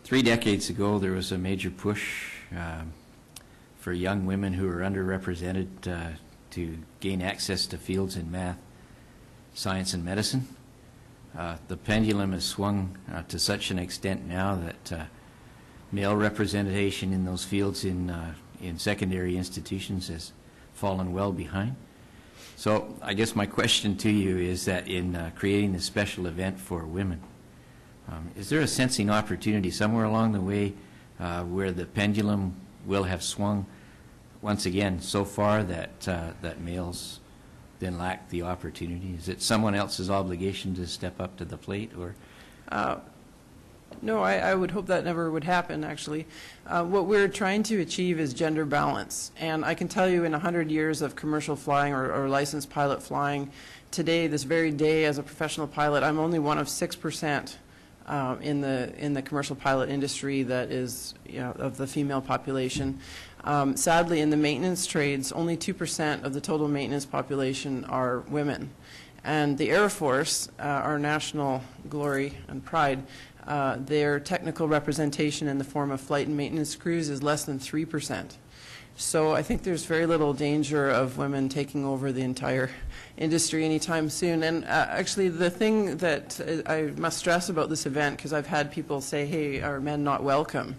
3 decades ago, there was a major push for young women who are underrepresented to gain access to fields in math, science, and medicine. The pendulum has swung to such an extent now that male representation in those fields in secondary institutions has fallen well behind. So I guess my question to you is that in creating this special event for women, is there a sensing opportunity somewhere along the way where the pendulum will have swung once again so far that that males then lack the opportunity? Is it someone else's obligation to step up to the plate, or? No, I would hope that never would happen, actually. What we're trying to achieve is gender balance. And I can tell you in 100 years of commercial flying or licensed pilot flying, today, this very day as a professional pilot, I'm only one of 6% in the commercial pilot industry that is, of the female population. Sadly, in the maintenance trades, only 2% of the total maintenance population are women. And the Air Force, our national glory and pride, their technical representation in the form of flight and maintenance crews is less than 3%. So I think there's very little danger of women taking over the entire industry anytime soon. And actually, the thing that I must stress about this event, because I've had people say, hey, are men not welcome?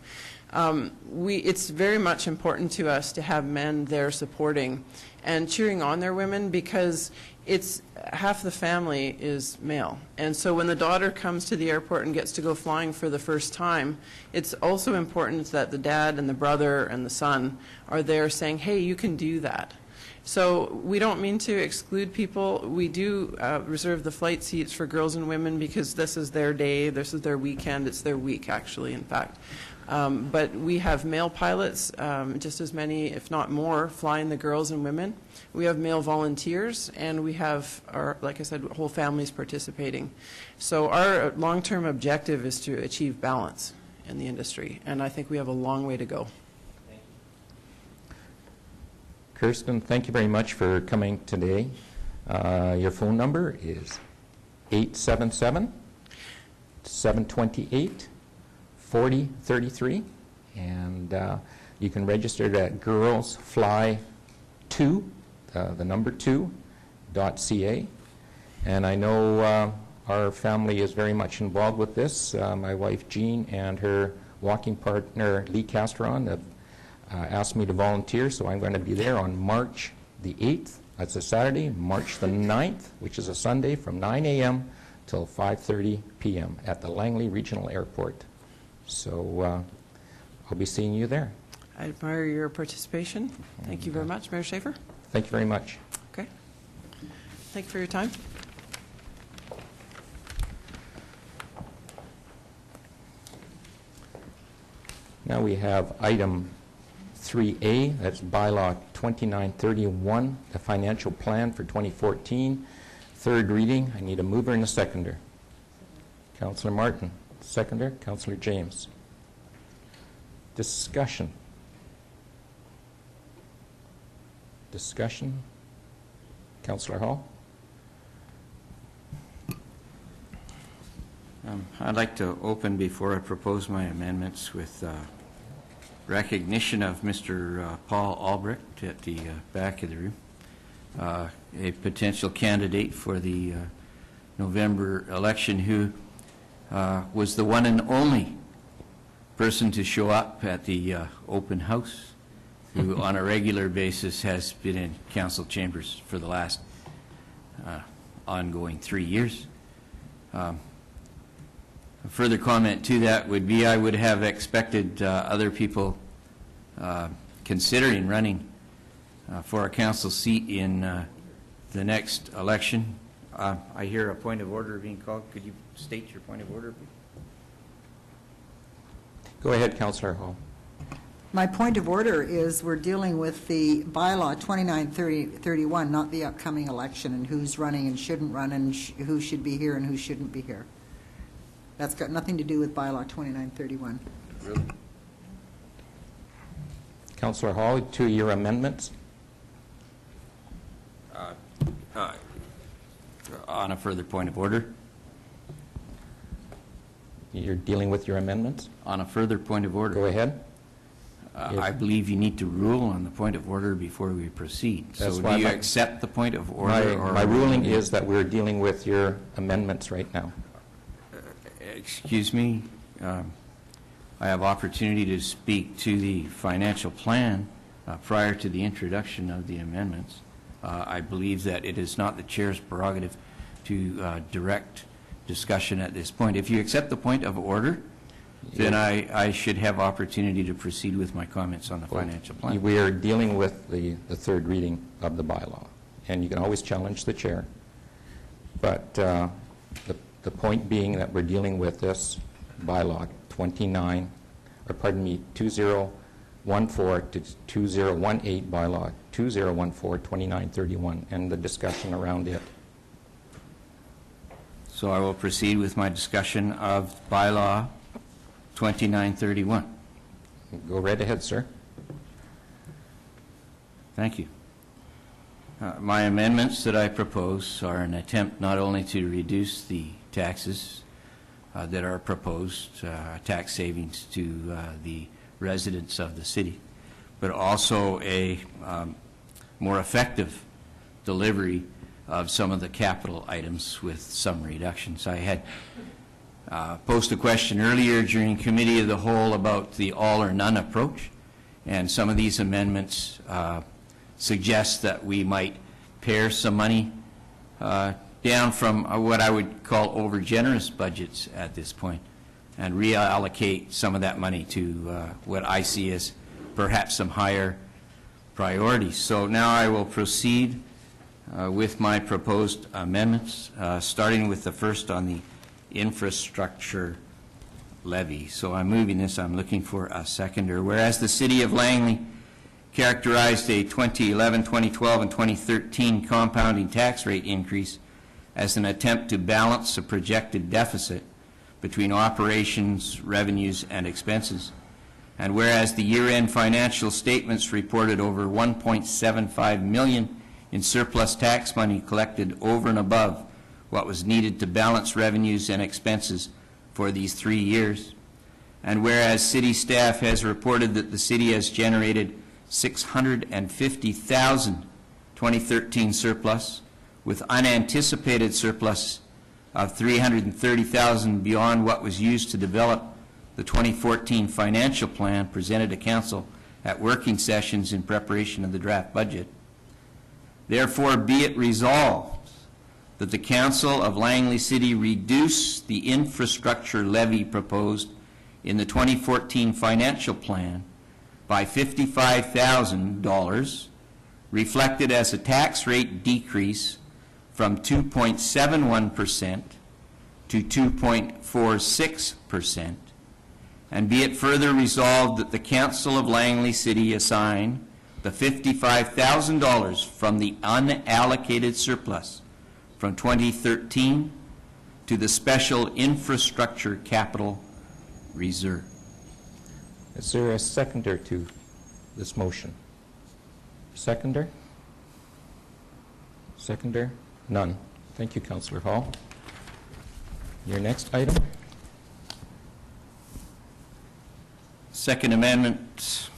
It's very much important to us to have men there supporting and cheering on their women, because it's half the family is male. And so when the daughter comes to the airport and gets to go flying for the first time, it's also important that the dad and the brother and the son are there saying, hey, you can do that. So we don't mean to exclude people. We do reserve the flight seats for girls and women because this is their day, this is their weekend, it's their week actually, in fact. But we have male pilots, just as many, if not more, flying the girls and women. We have male volunteers, and we have, like I said, whole families participating. So our long-term objective is to achieve balance in the industry, and I think we have a long way to go. Kirsten, thank you very much for coming today. Your phone number is 877-728-4033, and you can register at girlsfly2, the number 2.ca. And I know our family is very much involved with this. My wife Jean and her walking partner Lee Castron have asked me to volunteer, so I'm going to be there on March the 8th. That's a Saturday. March the 9th, which is a Sunday, from 9 a.m. till 5:30 p.m. at the Langley Regional Airport. So I'll be seeing you there. I admire your participation. Thank you very much, Mayor Schaefer. Thank you very much. Okay. Thank you for your time. Now we have item 3A, that's Bylaw 2931, the financial plan for 2014. Third reading. I need a mover and a seconder. Councillor Martin, seconder. Councillor James. Discussion. Discussion. Councillor Hall. I'd like to open, before I propose my amendments, with recognition of Mr. Paul Albrecht at the back of the room, a potential candidate for the November election, who was the one and only person to show up at the open house, who on a regular basis has been in council chambers for the last ongoing 3 years. A further comment to that would be, I would have expected other people considering running for a council seat in the next election. I hear a point of order being called. Could you state your point of order, please? Go ahead, Councillor Hall. My point of order is we're dealing with the bylaw 2931, not the upcoming election, and who's running and shouldn't run, and who should be here and who shouldn't be here. That's got nothing to do with bylaw 2931. Really? Councillor Hall, to your amendments. On a further point of order. You're dealing with your amendments? On a further point of order. Go ahead. I believe you need to rule on the point of order before we proceed. That's So why do you my- accept the point of order? My ruling is that we're dealing with your amendments right now. Excuse me, I have opportunity to speak to the financial plan prior to the introduction of the amendments. I believe that it is not the chair's prerogative to direct discussion at this point. If you accept the point of order, then I should have opportunity to proceed with my comments on the financial plan. We are dealing with the third reading of the bylaw, and you can always challenge the chair. But the point being that we're dealing with this bylaw 2014 to 2018 bylaw 2014-2931 and the discussion around it. So I will proceed with my discussion of bylaw 2931. Go right ahead, sir. Thank you. My amendments that I propose are an attempt not only to reduce the taxes that are proposed, tax savings to the residents of the city, but also a more effective delivery of some of the capital items with some reductions. I had posed a question earlier during Committee of the Whole about the all or none approach, and some of these amendments suggest that we might pare some money down from what I would call over-generous budgets at this point and reallocate some of that money to what I see as perhaps some higher priorities. So now I will proceed with my proposed amendments, starting with the first on the infrastructure levy. So I'm moving this. I'm looking for a seconder. Whereas the City of Langley characterized a 2011, 2012, and 2013 compounding tax rate increase as an attempt to balance a projected deficit between operations, revenues, and expenses. And whereas the year-end financial statements reported over $1.75 million in surplus tax money collected over and above what was needed to balance revenues and expenses for these 3 years. And whereas city staff has reported that the city has generated $650,000 2013 surplus, with unanticipated surplus of $330,000 beyond what was used to develop the 2014 financial plan presented to Council at working sessions in preparation of the draft budget. Therefore, be it resolved that the Council of Langley City reduce the infrastructure levy proposed in the 2014 financial plan by $55,000, reflected as a tax rate decrease from 2.71% to 2.46%, and be it further resolved that the Council of Langley City assign the $55,000 from the unallocated surplus from 2013 to the Special Infrastructure Capital Reserve. Is there a seconder to this motion? Seconder? Seconder? None. Thank you, Councillor Hall. Your next item? Second amendment.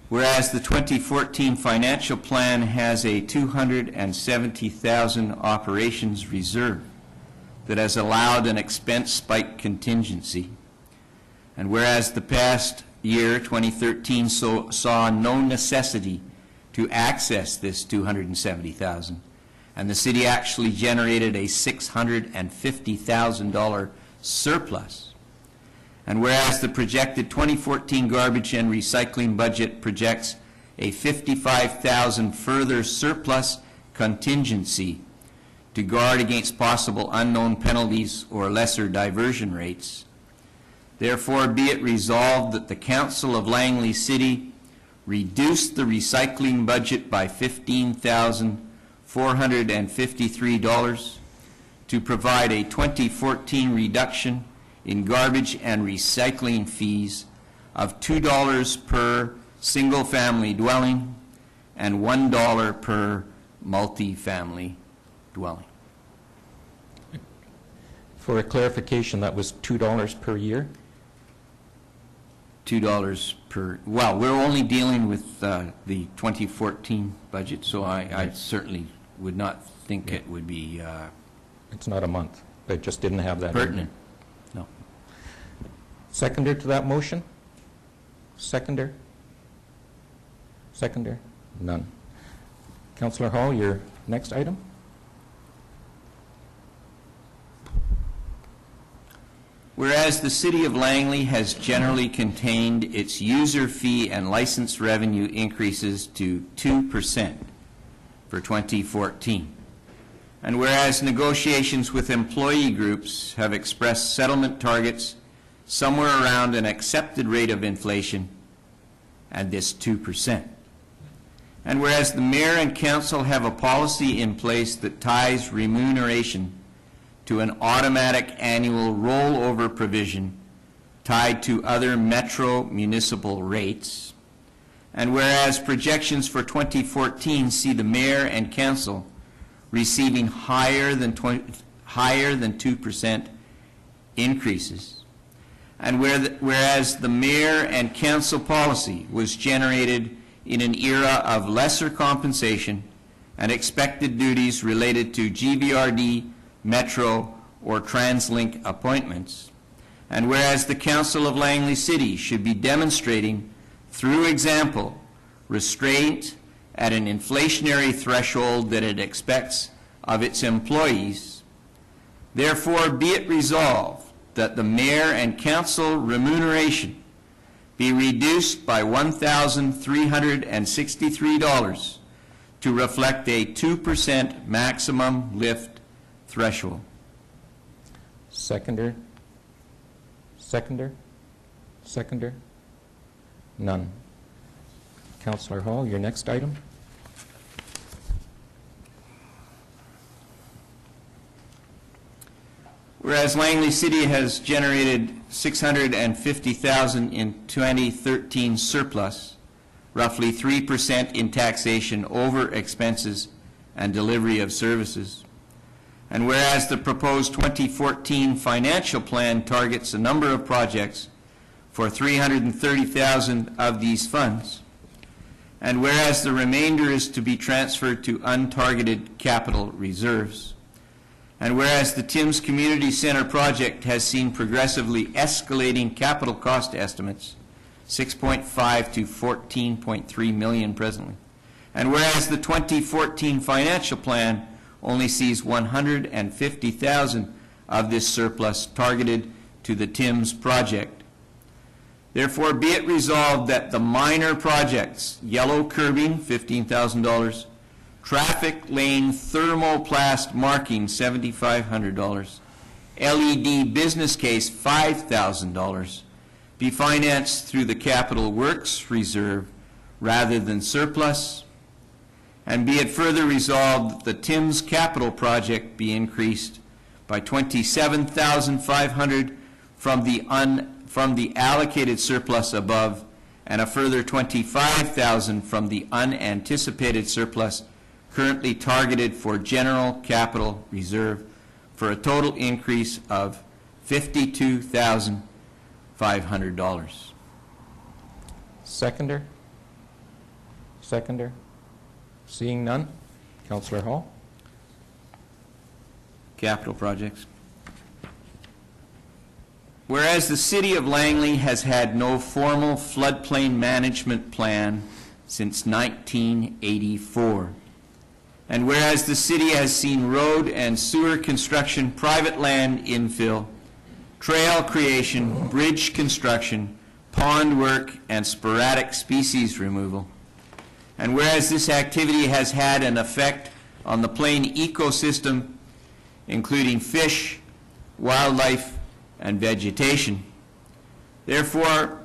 Whereas the 2014 financial plan has a $270,000 operations reserve that has allowed an expense spike contingency, and whereas the past year, 2013, saw no necessity to access this $270,000, and the city actually generated a $650,000 surplus. And whereas the projected 2014 garbage and recycling budget projects a $55,000 further surplus contingency to guard against possible unknown penalties or lesser diversion rates, therefore be it resolved that the Council of Langley City reduce the recycling budget by $15,453 to provide a 2014 reduction in garbage and recycling fees of $2 per single-family dwelling and $1 per multi-family dwelling. For a clarification, that was $2 per year? $2 per, well, we're only dealing with the 2014 budget, so I certainly would not think it would be It's not a month. They just didn't have that in there. pertinent. No. Seconder to that motion? Seconder? Seconder? None. Councillor Hall, your next item? Whereas the City of Langley has generally contained its user fee and license revenue increases to 2% for 2014. And whereas negotiations with employee groups have expressed settlement targets somewhere around an accepted rate of inflation and this 2%. And whereas the Mayor and Council have a policy in place that ties remuneration to an automatic annual rollover provision tied to other metro municipal rates, and whereas projections for 2014 see the Mayor and Council receiving higher than 2% increases, and whereas the Mayor and Council policy was generated in an era of lesser compensation and expected duties related to GVRD, Metro, or TransLink appointments, and whereas the Council of Langley City should be demonstrating, through example, restraint at an inflationary threshold that it expects of its employees, therefore be it resolved that the Mayor and Council remuneration be reduced by $1,363 to reflect a 2% maximum lift threshold. Seconder? Seconder? Seconder? None. Councillor Hall, your next item? Whereas Langley City has generated $650,000 in 2013 surplus, roughly 3% in taxation over expenses and delivery of services. And whereas the proposed 2014 financial plan targets a number of projects for $330,000 of these funds, and whereas the remainder is to be transferred to untargeted capital reserves, and whereas the Timms Community Center project has seen progressively escalating capital cost estimates, 6.5 to 14.3 million presently, and whereas the 2014 financial plan only sees $150,000 of this surplus targeted to the Timms project. Therefore, be it resolved that the minor projects, yellow curbing, $15,000, traffic lane thermoplast marking, $7,500, LED business case, $5,000, be financed through the Capital Works Reserve rather than surplus. And be it further resolved that the Timms capital project be increased by $27,500 from the allocated surplus above, and a further $25,000 from the unanticipated surplus currently targeted for general capital reserve, for a total increase of $52,500. Seconder? Seconder? Seeing none, Councillor Hall. Capital projects. Whereas the City of Langley has had no formal floodplain management plan since 1984, and whereas the city has seen road and sewer construction, private land infill, trail creation, bridge construction, pond work, and sporadic species removal, and whereas this activity has had an effect on the plain ecosystem, including fish, wildlife, and vegetation, therefore,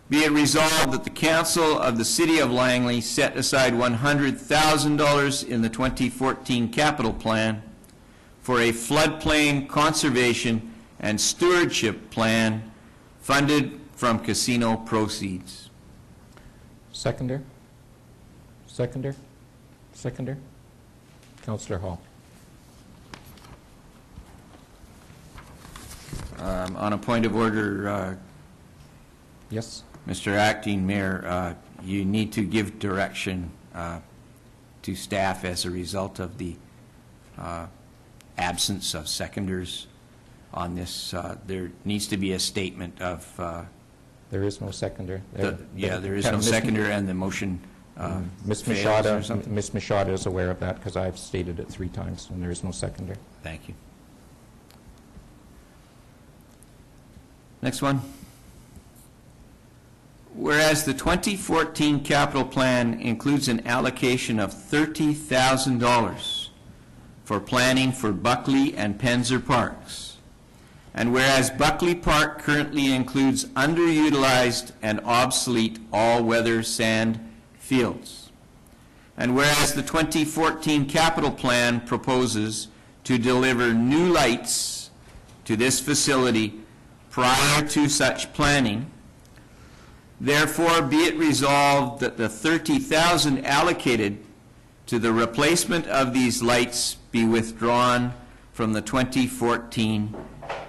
be it resolved that the Council of the City of Langley set aside $100,000 in the 2014 capital plan for a floodplain conservation and stewardship plan funded from casino proceeds. Seconder? Seconder? Seconder? Councillor Hall. On a point of order, Yes? Mr. Acting Mayor, you need to give direction to staff as a result of the absence of seconders on this. There needs to be a statement of, There is no seconder. there is no seconder and the motion Ms. fails or something. Machada is aware of that because I've stated it 3 times and there is no seconder. Thank you. Next one. Whereas the 2014 capital plan includes an allocation of $30,000 for planning for Buckley and Penzer parks, and whereas Buckley Park currently includes underutilized and obsolete all-weather sand fields, and whereas the 2014 capital plan proposes to deliver new lights to this facility prior to such planning, therefore be it resolved that the $30,000 allocated to the replacement of these lights be withdrawn from the 2014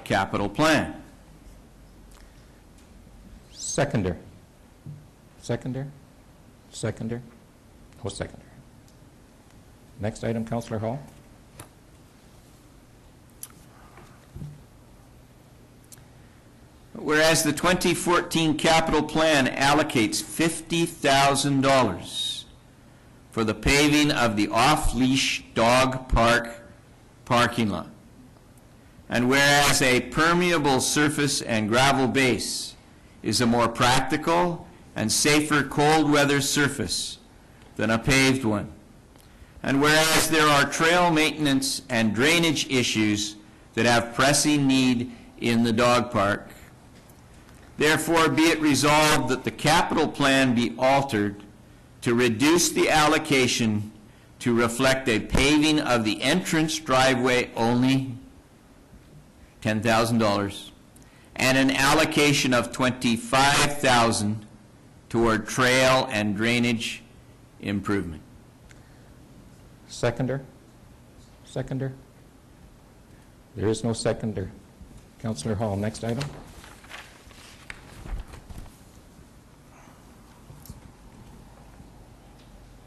capital plan. Seconder? Seconder? Seconder? No seconder. Next item, Councillor Hall. Whereas the 2014 capital plan allocates $50,000 for the paving of the off-leash dog park parking lot, and whereas a permeable surface and gravel base is a more practical and safer cold weather surface than a paved one, and whereas there are trail maintenance and drainage issues that have pressing need in the dog park, therefore be it resolved that the capital plan be altered to reduce the allocation to reflect a paving of the entrance driveway only, $10,000, and an allocation of $25,000 toward trail and drainage improvement. Seconder? Seconder? There is no seconder. Councillor Hall, next item.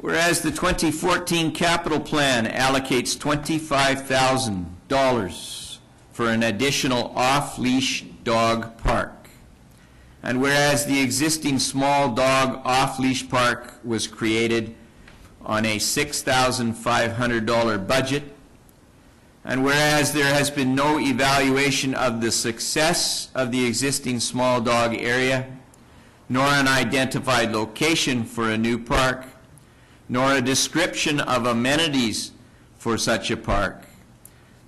Whereas the 2014 capital plan allocates $25,000 for an additional off-leash dog park, and whereas the existing small dog off-leash park was created on a $6,500 budget, and whereas there has been no evaluation of the success of the existing small dog area, nor an identified location for a new park, nor a description of amenities for such a park.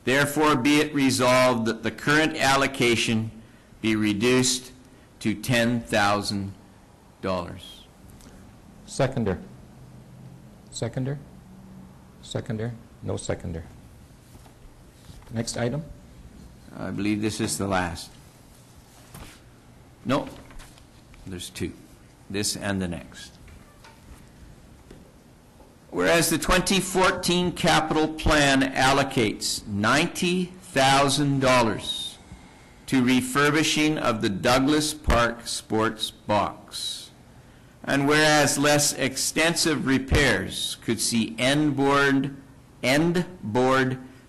Therefore, be it resolved that the current allocation be reduced to $10,000. Seconder? Seconder? Seconder? No seconder. Next item. I believe this is the last. No, there's 2. This and the next. Whereas the 2014 capital plan allocates $90,000 to refurbishing of the Douglas Park Sports Box, and whereas less extensive repairs could see end board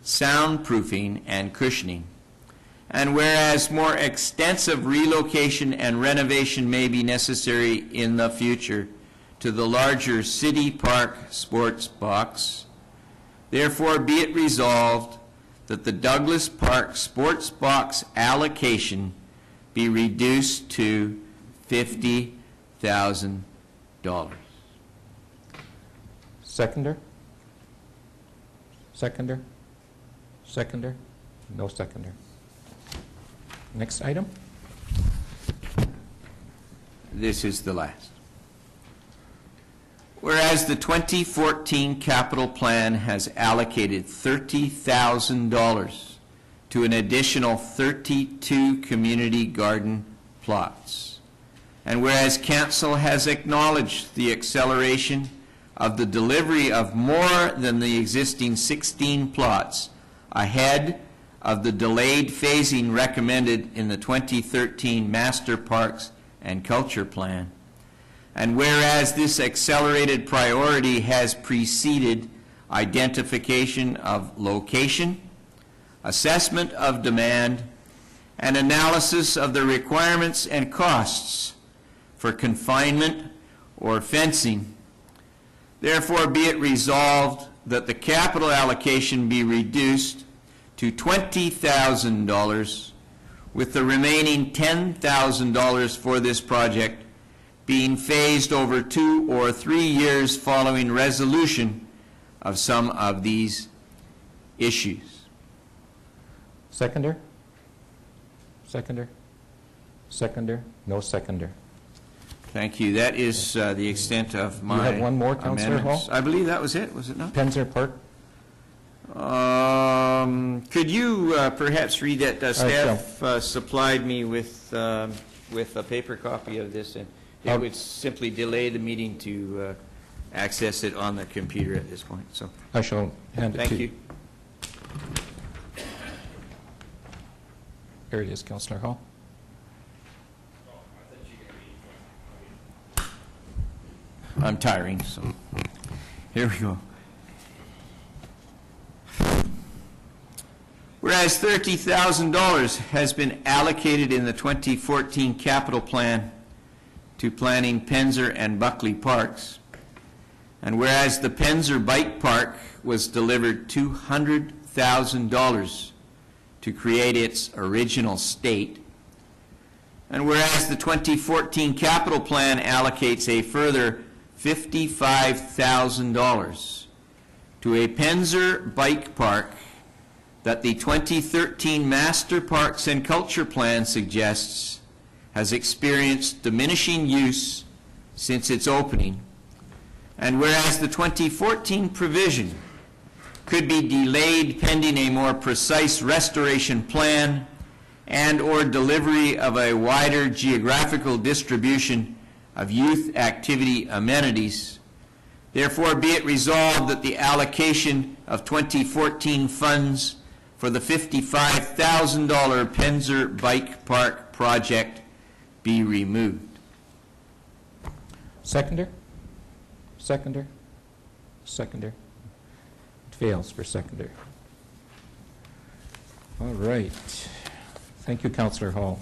soundproofing and cushioning, and whereas more extensive relocation and renovation may be necessary in the future to the larger City Park Sports Box, therefore be it resolved that the Douglas Park Sports Box allocation be reduced to $50,000. Seconder? Seconder? Seconder? No seconder. Next item. This is the last. Whereas the 2014 capital plan has allocated $30,000 to an additional 32 community garden plots, And whereas Council has acknowledged the acceleration of the delivery of more than the existing 16 plots ahead of the delayed phasing recommended in the 2013 Master Parks and Culture Plan. And whereas this accelerated priority has preceded identification of location, assessment of demand, and analysis of the requirements and costs for confinement or fencing. Therefore, be it resolved that the capital allocation be reduced to $20,000, with the remaining $10,000 for this project being phased over 2 or 3 years following resolution of some of these issues. Seconder? Seconder? Seconder? No seconder. Thank you. That is the extent of my You have one more, Councillor amendments. Hall? I believe that was it, was it not? Penzer Park? Could you perhaps read it? Staff supplied me with a paper copy of this, and it would simply delay the meeting to access it on the computer at this point. So I shall hand it to you. Thank you. Here it is, Councillor Hall. I'm tiring, so here we go. Whereas $30,000 has been allocated in the 2014 capital plan to planning Penzer and Buckley parks, and whereas the Penzer Bike Park was delivered $200,000 to create its original state, and whereas the 2014 capital plan allocates a further $55,000 to a Penzer Bike Park that the 2013 Master Parks and Culture Plan suggests has experienced diminishing use since its opening, and whereas the 2014 provision could be delayed pending a more precise restoration plan and or delivery of a wider geographical distribution of youth activity amenities, therefore be it resolved that the allocation of 2014 funds for the $55,000 Penzer Bike Park project be removed. Seconder? Seconder? Seconder? It fails for seconder. All right. Thank you, Councillor Hall.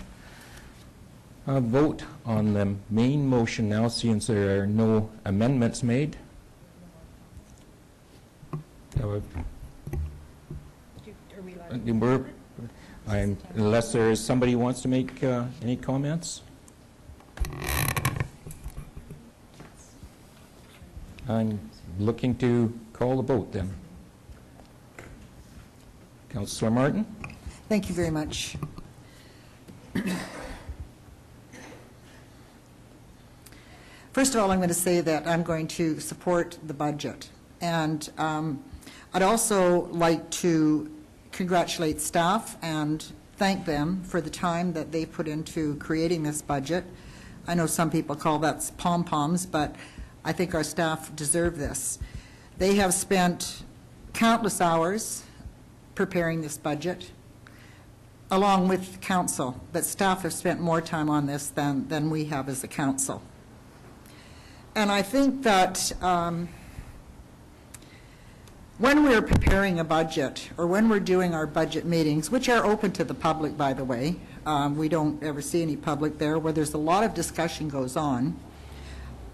A vote on the main motion now, since there are no amendments made. Unless there is somebody who wants to make any comments. I'm looking to call the vote then. Councillor Martin? Thank you very much. First of all, I'm going to say that I'm going to support the budget. And I'd also like to congratulate staff and thank them for the time that they put into creating this budget. I know some people call that pom-poms, but I think our staff deserve this. They have spent countless hours preparing this budget, along with council, but staff have spent more time on this than we have as a council. And I think that when we're preparing a budget, or when we're doing our budget meetings, which are open to the public, by the way, we don't ever see any public there, where there's a lot of discussion goes on,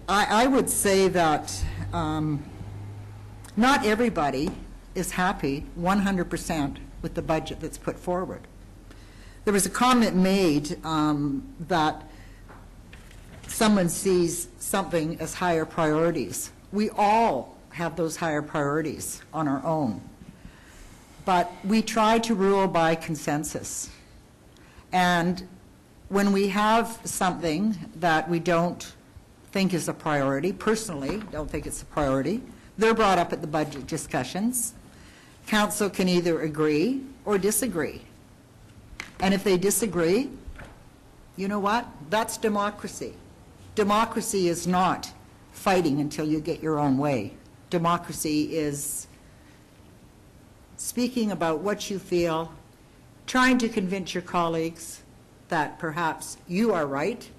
I would say that not everybody is happy 100% with the budget that's put forward. There was a comment made that someone sees something as higher priorities. We all have those higher priorities on our own. But we try to rule by consensus. And when we have something that we don't think is a priority, personally don't think it's a priority, they're brought up at the budget discussions. Council can either agree or disagree. And if they disagree, you know what? That's democracy. democracy is not fighting until you get your own way. Democracy is speaking about what you feel, trying to convince your colleagues that perhaps you are right,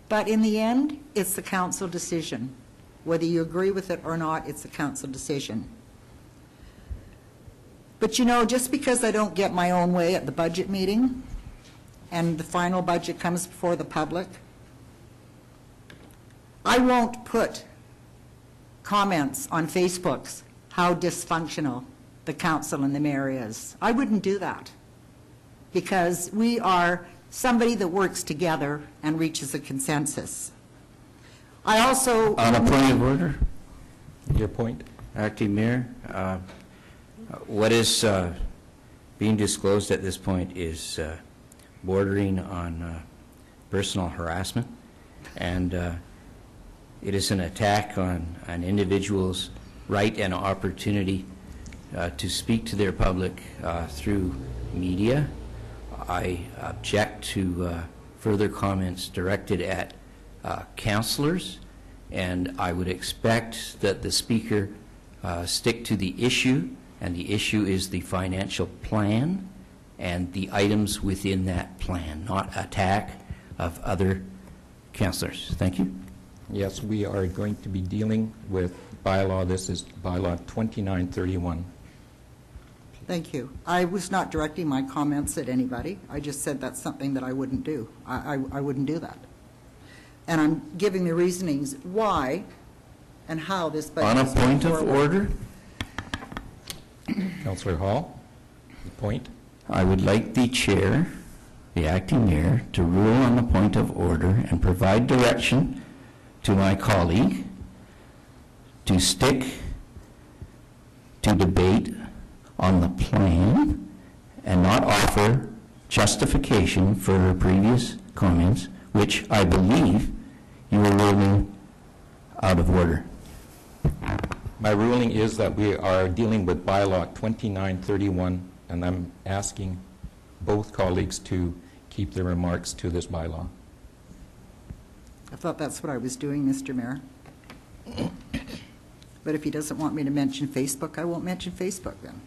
but in the end, it's the council decision. Whether you agree with it or not, it's the council decision. But you know, just because I don't get my own way at the budget meeting and the final budget comes before the public, I won't put comments on Facebooks how dysfunctional the council and the mayor is. I wouldn't do that, because we are somebody that works together and reaches a consensus. I also... On a point of order, Your point? Acting Mayor, what is being disclosed at this point is bordering on personal harassment, and it is an attack on an individual's right and opportunity to speak to their public through media. I object to further comments directed at councillors, and I would expect that the speaker stick to the issue, and the issue is the financial plan and the items within that plan, not attack of other councillors. Thank you. Yes, we are going to be dealing with bylaw. This is bylaw 2931. Thank you. I was not directing my comments at anybody. I just said that's something that I wouldn't do. I wouldn't do that. And I'm giving the reasonings why and how this budget On a is going point of forward. order, Councillor Hall, the point? I would like the chair, the acting mayor, to rule on the point of order and provide direction to my colleague to stick to debate on the plan and not offer justification for her previous comments, which I believe you were ruling out of order. My ruling is that we are dealing with bylaw 2931, and I'm asking both colleagues to keep their remarks to this bylaw. I thought that's what I was doing, Mr. Mayor. But if he doesn't want me to mention Facebook, I won't mention Facebook then.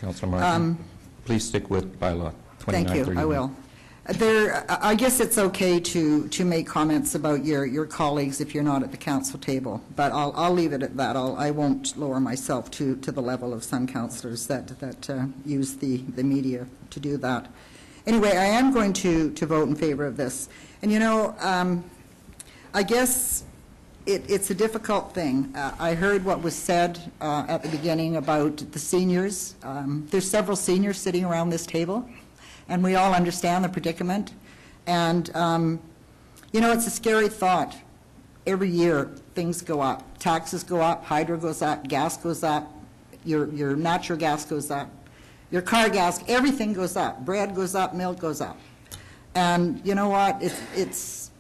Councillor Martin, please stick with bylaw 2931. Thank you, I will. I guess it's okay to make comments about your colleagues if you're not at the council table, but I'll leave it at that. I won't lower myself to the level of some councillors that use the media to do that. Anyway, I am going to vote in favor of this. And you know, I guess it's a difficult thing. I heard what was said at the beginning about the seniors. There's several seniors sitting around this table, and we all understand the predicament. And, you know, it's a scary thought. Every year, things go up. Taxes go up, hydro goes up, gas goes up, your natural gas goes up, your car gas, everything goes up. Bread goes up, milk goes up. And you know what? It's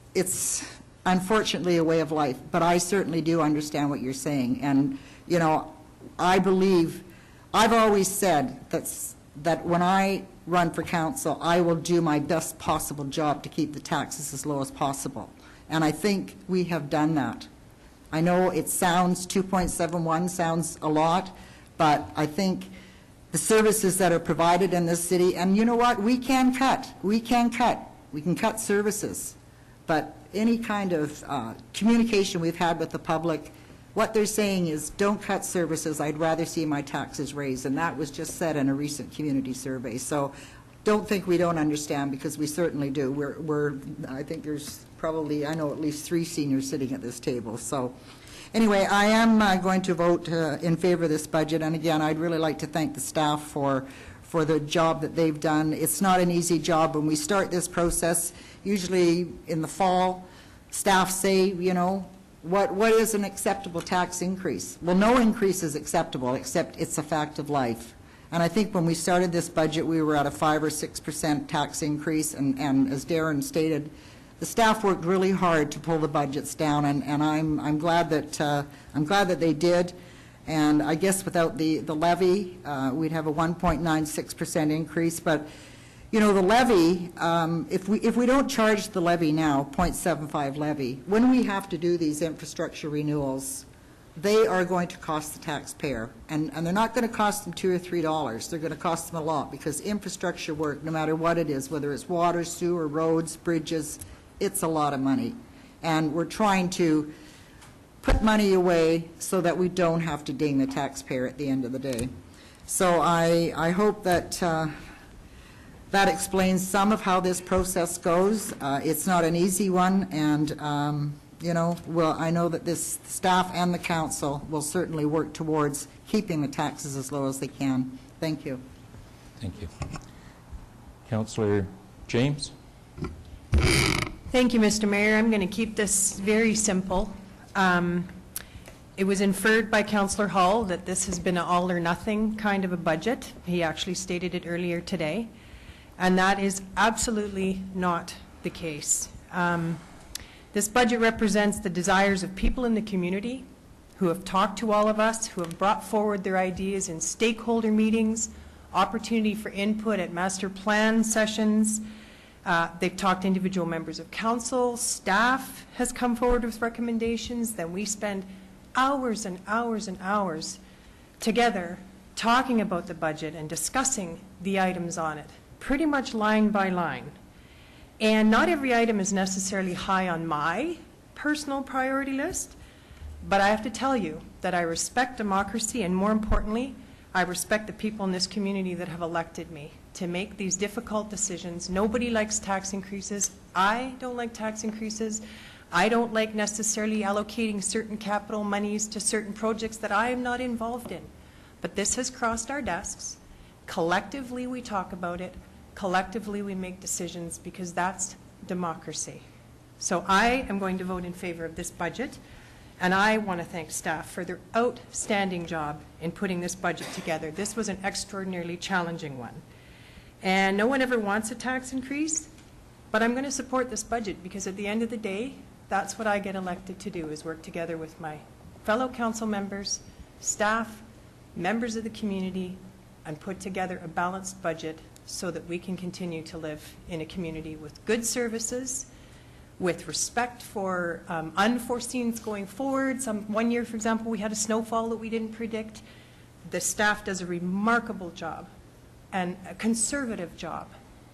unfortunately a way of life, but I certainly do understand what you're saying. And, you know, I believe, I've always said that when I run for council, I will do my best possible job to keep the taxes as low as possible. And I think we have done that. I know it sounds, 2.71 sounds a lot, but I think the services that are provided in this city, and you know what, we can cut. We can cut services. But any kind of communication we've had with the public, what they're saying is, don't cut services, I'd rather see my taxes raised. And that was just said in a recent community survey. So don't think we don't understand, because we certainly do. I think there's probably, I know at least 3 seniors sitting at this table. So anyway, I am going to vote in favor of this budget. And again, I'd really like to thank the staff for the job that they've done. It's not an easy job. When we start this process, usually in the fall, staff say, you know, what is an acceptable tax increase? Well, no increase is acceptable, except it's a fact of life. And I think when we started this budget, we were at a 5 or 6% tax increase, and as Darren stated, the staff worked really hard to pull the budgets down, and I'm glad that they did. And I guess without the levy, we'd have a 1.96% increase. But You know, the levy, if we don't charge the levy now, .75 levy, when we have to do these infrastructure renewals, they are going to cost the taxpayer. And they're not going to cost them $2 or $3. They're going to cost them a lot, because infrastructure work, no matter what it is, whether it's water, sewer, roads, bridges, it's a lot of money. And we're trying to put money away so that we don't have to ding the taxpayer at the end of the day. So I hope that that explains some of how this process goes. It's not an easy one, and you know, I know that this staff and the council will certainly work towards keeping the taxes as low as they can. Thank you. Thank you. Councillor James? Thank you, Mr. Mayor. I'm going to keep this very simple. It was inferred by Councillor Hall that this has been an all or nothing kind of a budget. He actually stated it earlier today, and that is absolutely not the case. This budget represents the desires of people in the community who have talked to all of us, who have brought forward their ideas in stakeholder meetings, opportunity for input at master plan sessions. They've talked to individual members of council, staff has come forward with recommendations, then we spend hours and hours and hours together talking about the budget and discussing the items on it, pretty much line by line. And not every item is necessarily high on my personal priority list, but I have to tell you that I respect democracy, and more importantly, I respect the people in this community that have elected me to make these difficult decisions. Nobody likes tax increases. I don't like tax increases. I don't like necessarily allocating certain capital monies to certain projects that I am not involved in. But this has crossed our desks. Collectively, we talk about it. Collectively, we make decisions, because that's democracy. So I am going to vote in favor of this budget, and I want to thank staff for their outstanding job in putting this budget together. This was an extraordinarily challenging one. And no one ever wants a tax increase, but I'm going to support this budget, because at the end of the day, that's what I get elected to do, is work together with my fellow council members, staff, members of the community, and put together a balanced budget so that we can continue to live in a community with good services, with respect for unforeseens going forward. One year, for example, we had a snowfall that we didn't predict. The staff does a remarkable job and a conservative job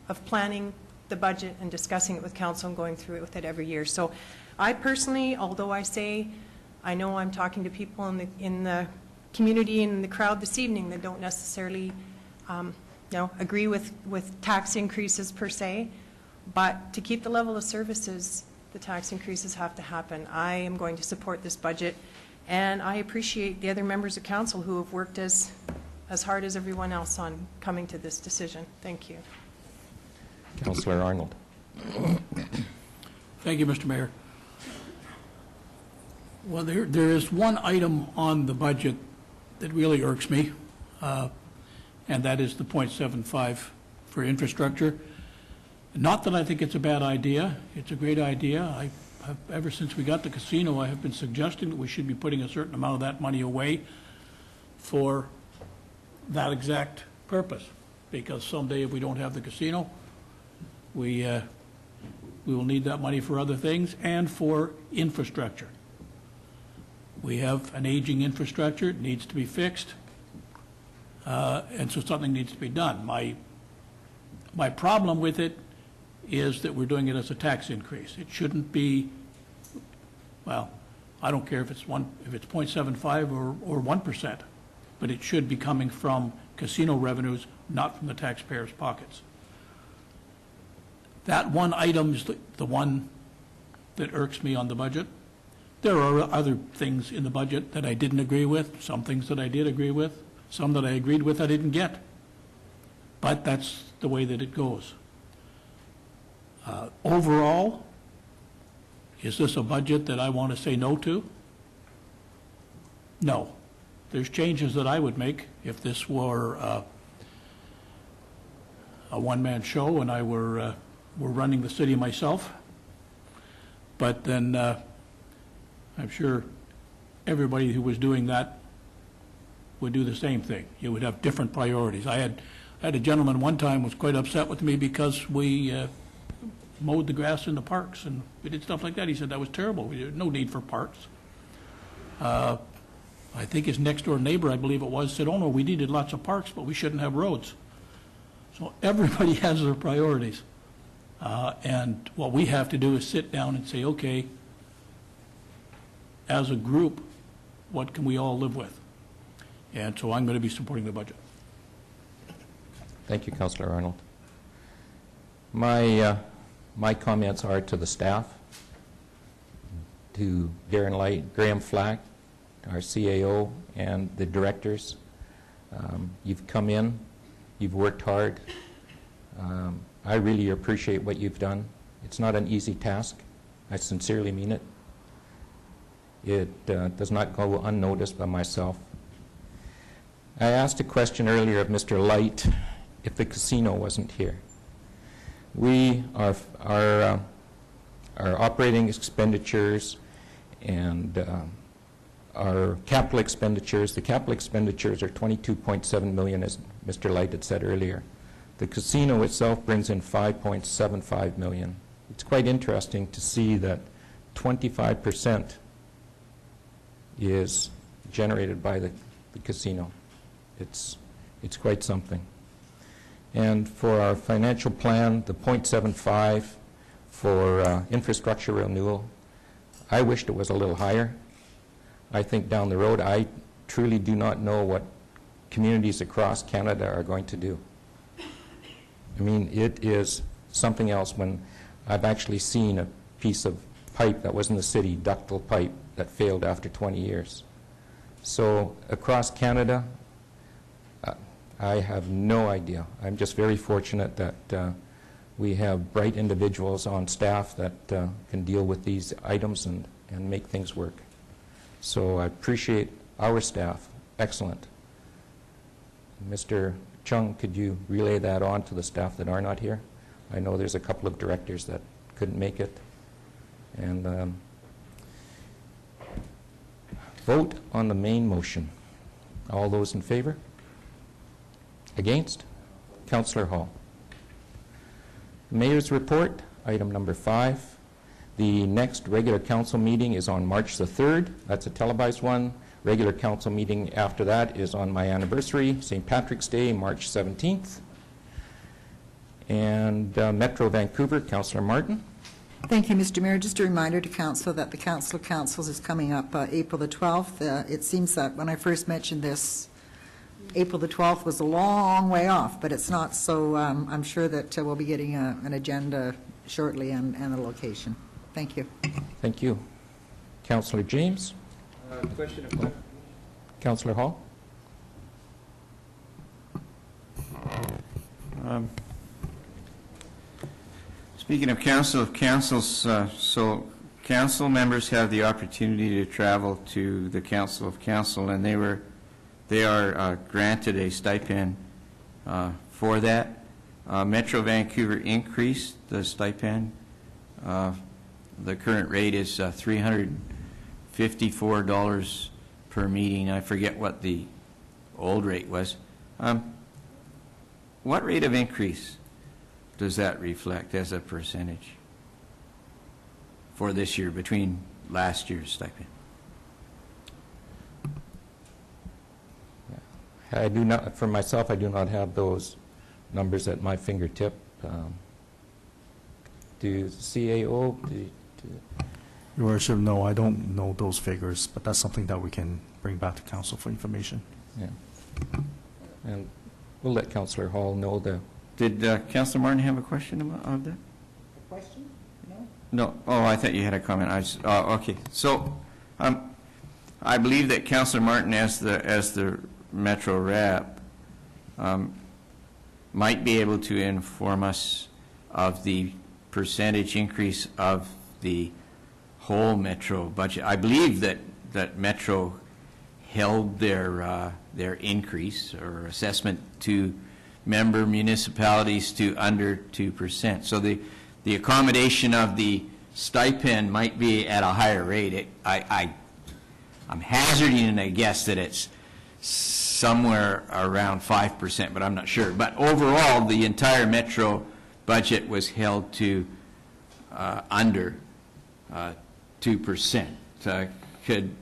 of planning the budget and discussing it with council and going through it with it every year. So I personally, although I know I'm talking to people in the community and in the crowd this evening that don't necessarily agree with tax increases per se, but to keep the level of services, the tax increases have to happen. I am going to support this budget, and I appreciate the other members of council who have worked as hard as everyone else on coming to this decision. Thank you. Councillor Arnold. Thank you, Mr. Mayor. Well, there is one item on the budget that really irks me, and that is the .75 for infrastructure. Not that I think it's a bad idea. It's a great idea. Ever since we got the casino, I have been suggesting that we should be putting a certain amount of that money away for that exact purpose, because someday if we don't have the casino, we will need that money for other things and for infrastructure. We have an aging infrastructure. It needs to be fixed, and so something needs to be done. My problem with it is that we're doing it as a tax increase. It shouldn't be, well, I don't care if it's 0.75 or 1%, but it should be coming from casino revenues, not from the taxpayers' pockets. That one item is the one that irks me on the budget. There are other things in the budget that I didn't agree with, some things that I did agree with, some that I agreed with I didn't get. But that's the way that it goes. Overall, is this a budget that I want to say no to? No. There's changes that I would make if this were a one-man show and I were running the city myself. But then I'm sure everybody who was doing that would do the same thing. You would have different priorities. I I had a gentleman one time was quite upset with me because we mowed the grass in the parks, and we did stuff like that. He said that was terrible. We had no need for parks. I think his next-door neighbor, I believe it was, said, oh, no, we needed lots of parks, but we shouldn't have roads. So everybody has their priorities. And what we have to do is sit down and say, okay, as a group, what can we all live with? And so I'm going to be supporting the budget. Thank you, Councillor Arnold. My comments are to the staff, to Darren Light, Graham Flack, our CAO, and the directors. You've come in, you've worked hard. I really appreciate what you've done. It's not an easy task. I sincerely mean it. It does not go unnoticed by myself. I asked a question earlier of Mr. Light if the casino wasn't here. Our operating expenditures and our capital expenditures, the capital expenditures are $22.7 million, as Mr. Light had said earlier. The casino itself brings in $5.75 million. It's quite interesting to see that 25% is generated by the casino. It's quite something. And for our financial plan, the 0.75 for infrastructure renewal, I wished it was a little higher. I think down the road, I truly do not know what communities across Canada are going to do. I mean, it is something else when I've actually seen a piece of pipe that was in the city, ductile pipe, that failed after 20 years. So across Canada, I have no idea. I'm just very fortunate that we have bright individuals on staff that can deal with these items and make things work. So I appreciate our staff. Excellent. Mr. Chung, could you relay that on to the staff that are not here? I know there's a couple of directors that couldn't make it. And vote on the main motion. All those in favor? Against? Councillor Hall. Mayor's report, item number 5. The next regular council meeting is on March the 3rd. That's a televised one. Regular council meeting after that is on my anniversary, St. Patrick's Day, March 17th. And Metro Vancouver, Councillor Martin. Thank you, Mr. Mayor. Just a reminder to Council that the Council of Councils is coming up April the 12th. It seems that when I first mentioned this, April the 12th was a long way off, but it's not, so I'm sure that we'll be getting an agenda shortly and a location. Thank you. Thank you. Councillor James. Question of Councillor Hall. Speaking of council of councils, so council members have the opportunity to travel to the Council of Council, and they are granted a stipend for that. Metro Vancouver increased the stipend. The current rate is $354 per meeting. I forget what the old rate was. What rate of increase does that reflect as a percentage for this year between last year's stipend? I do not, for myself, I do not have those numbers at my fingertip. Do CAO? Your Worship, no, I don't know those figures, but that's something that we can bring back to council for information. Yeah. And we'll let Councillor Hall know the... Did Councillor Martin have a question of that? A question? No? No. Oh, I thought you had a comment. Okay. So I believe that Councillor Martin, as the Metro rep, might be able to inform us of the percentage increase of the whole Metro budget. I believe that Metro held their increase or assessment to member municipalities to under 2%. So the accommodation of the stipend might be at a higher rate. I'm hazarding a guess that it's somewhere around 5%, but I'm not sure. But overall, the entire Metro budget was held to under 2%. Could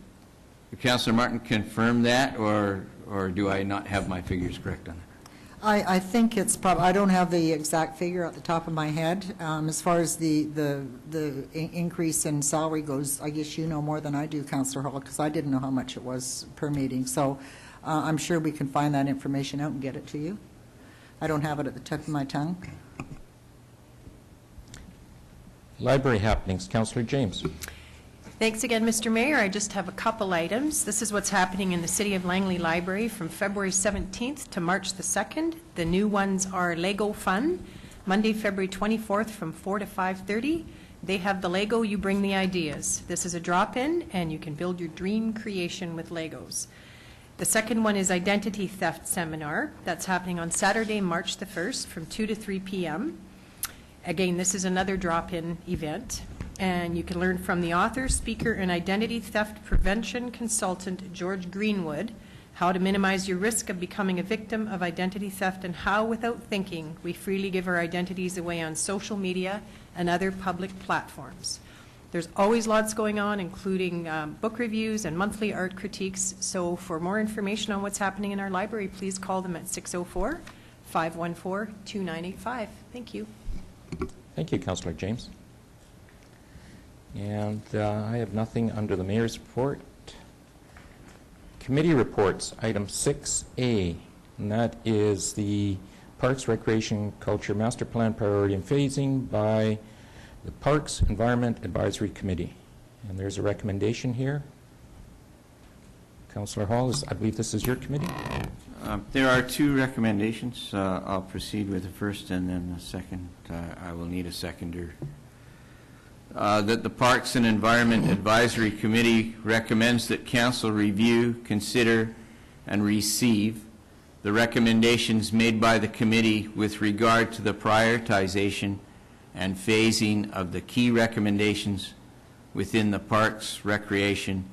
Councillor Martin confirm that, or do I not have my figures correct on that? I think it's probably, I don't have the exact figure at the top of my head. As far as the increase in salary goes, I guess you know more than I do, Councillor Hall, because I didn't know how much it was per meeting. So I'm sure we can find that information out and get it to you. I don't have it at the tip of my tongue. Library happenings, Councillor James. Thanks again, Mr. Mayor. I just have a couple items. This is what's happening in the City of Langley Library from February 17th to March the 2nd. The new ones are Lego Fun, Monday, February 24th from 4 to 5:30. They have the Lego, you bring the ideas. This is a drop-in, and you can build your dream creation with Legos. The second one is Identity Theft Seminar. That's happening on Saturday, March the 1st from 2 to 3 p.m. Again, this is another drop-in event. And you can learn from the author, speaker, and identity theft prevention consultant, George Greenwood, how to minimize your risk of becoming a victim of identity theft and how, without thinking, we freely give our identities away on social media and other public platforms. There's always lots going on, including book reviews and monthly art critiques. So for more information on what's happening in our library, please call them at 604-514-2985. Thank you. Thank you, Councillor James. And I have nothing under the Mayor's report. Committee reports, item 6A, and that is the Parks, Recreation, Culture Master Plan Priority and Phasing by the Parks Environment Advisory Committee. And there's a recommendation here. Councillor Hall, I believe this is your committee. There are two recommendations. I'll proceed with the first, and then the second. I will need a seconder. That the Parks and Environment Advisory Committee recommends that Council review, consider, and receive the recommendations made by the committee with regard to the prioritization and phasing of the key recommendations within the Parks, Recreation,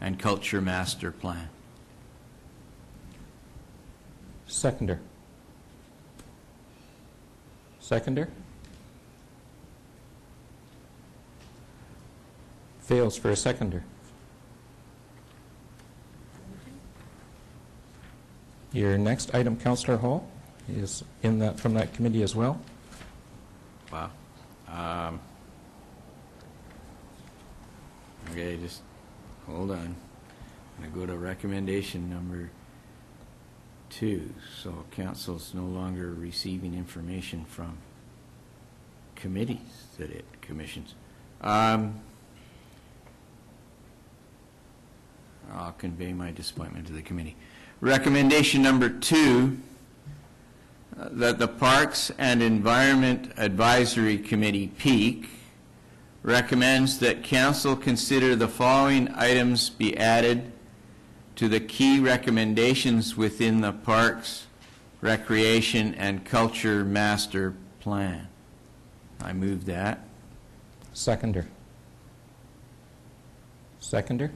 and Culture Master Plan. Seconder. Seconder? Fails for a seconder. Your next item, Councillor Hall, is in that from that committee as well. Wow. Okay, just hold on. I'm going to go to recommendation number 2. So Council's no longer receiving information from committees that it commissions. I'll convey my disappointment to the committee. Recommendation number 2, that the Parks and Environment Advisory Committee, PEAC, recommends that Council consider the following items be added to the key recommendations within the Parks, Recreation, and Culture Master Plan. I move that. Seconder. Seconder?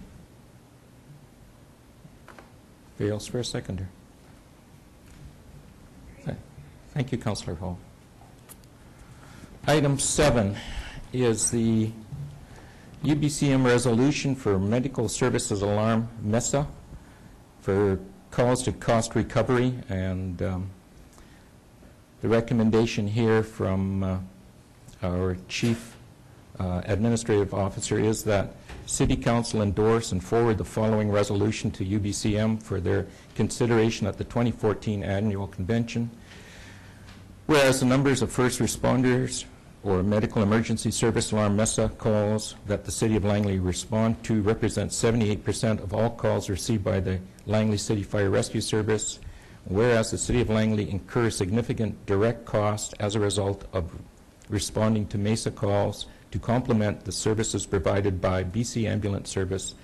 Fails for a seconder. Thank you, Councillor Hall. Item 7 is the UBCM resolution for medical services alarm, MESA, for calls to cost recovery, and the recommendation here from our Chief Administrative Officer is that City Council endorse and forward the following resolution to UBCM for their consideration at the 2014 Annual Convention. Whereas the numbers of first responders or medical emergency service alarm MESA calls that the City of Langley respond to represent 78% of all calls received by the Langley City Fire Rescue Service, whereas the City of Langley incurs significant direct costs as a result of responding to MESA calls to complement the services provided by BC Ambulance Service,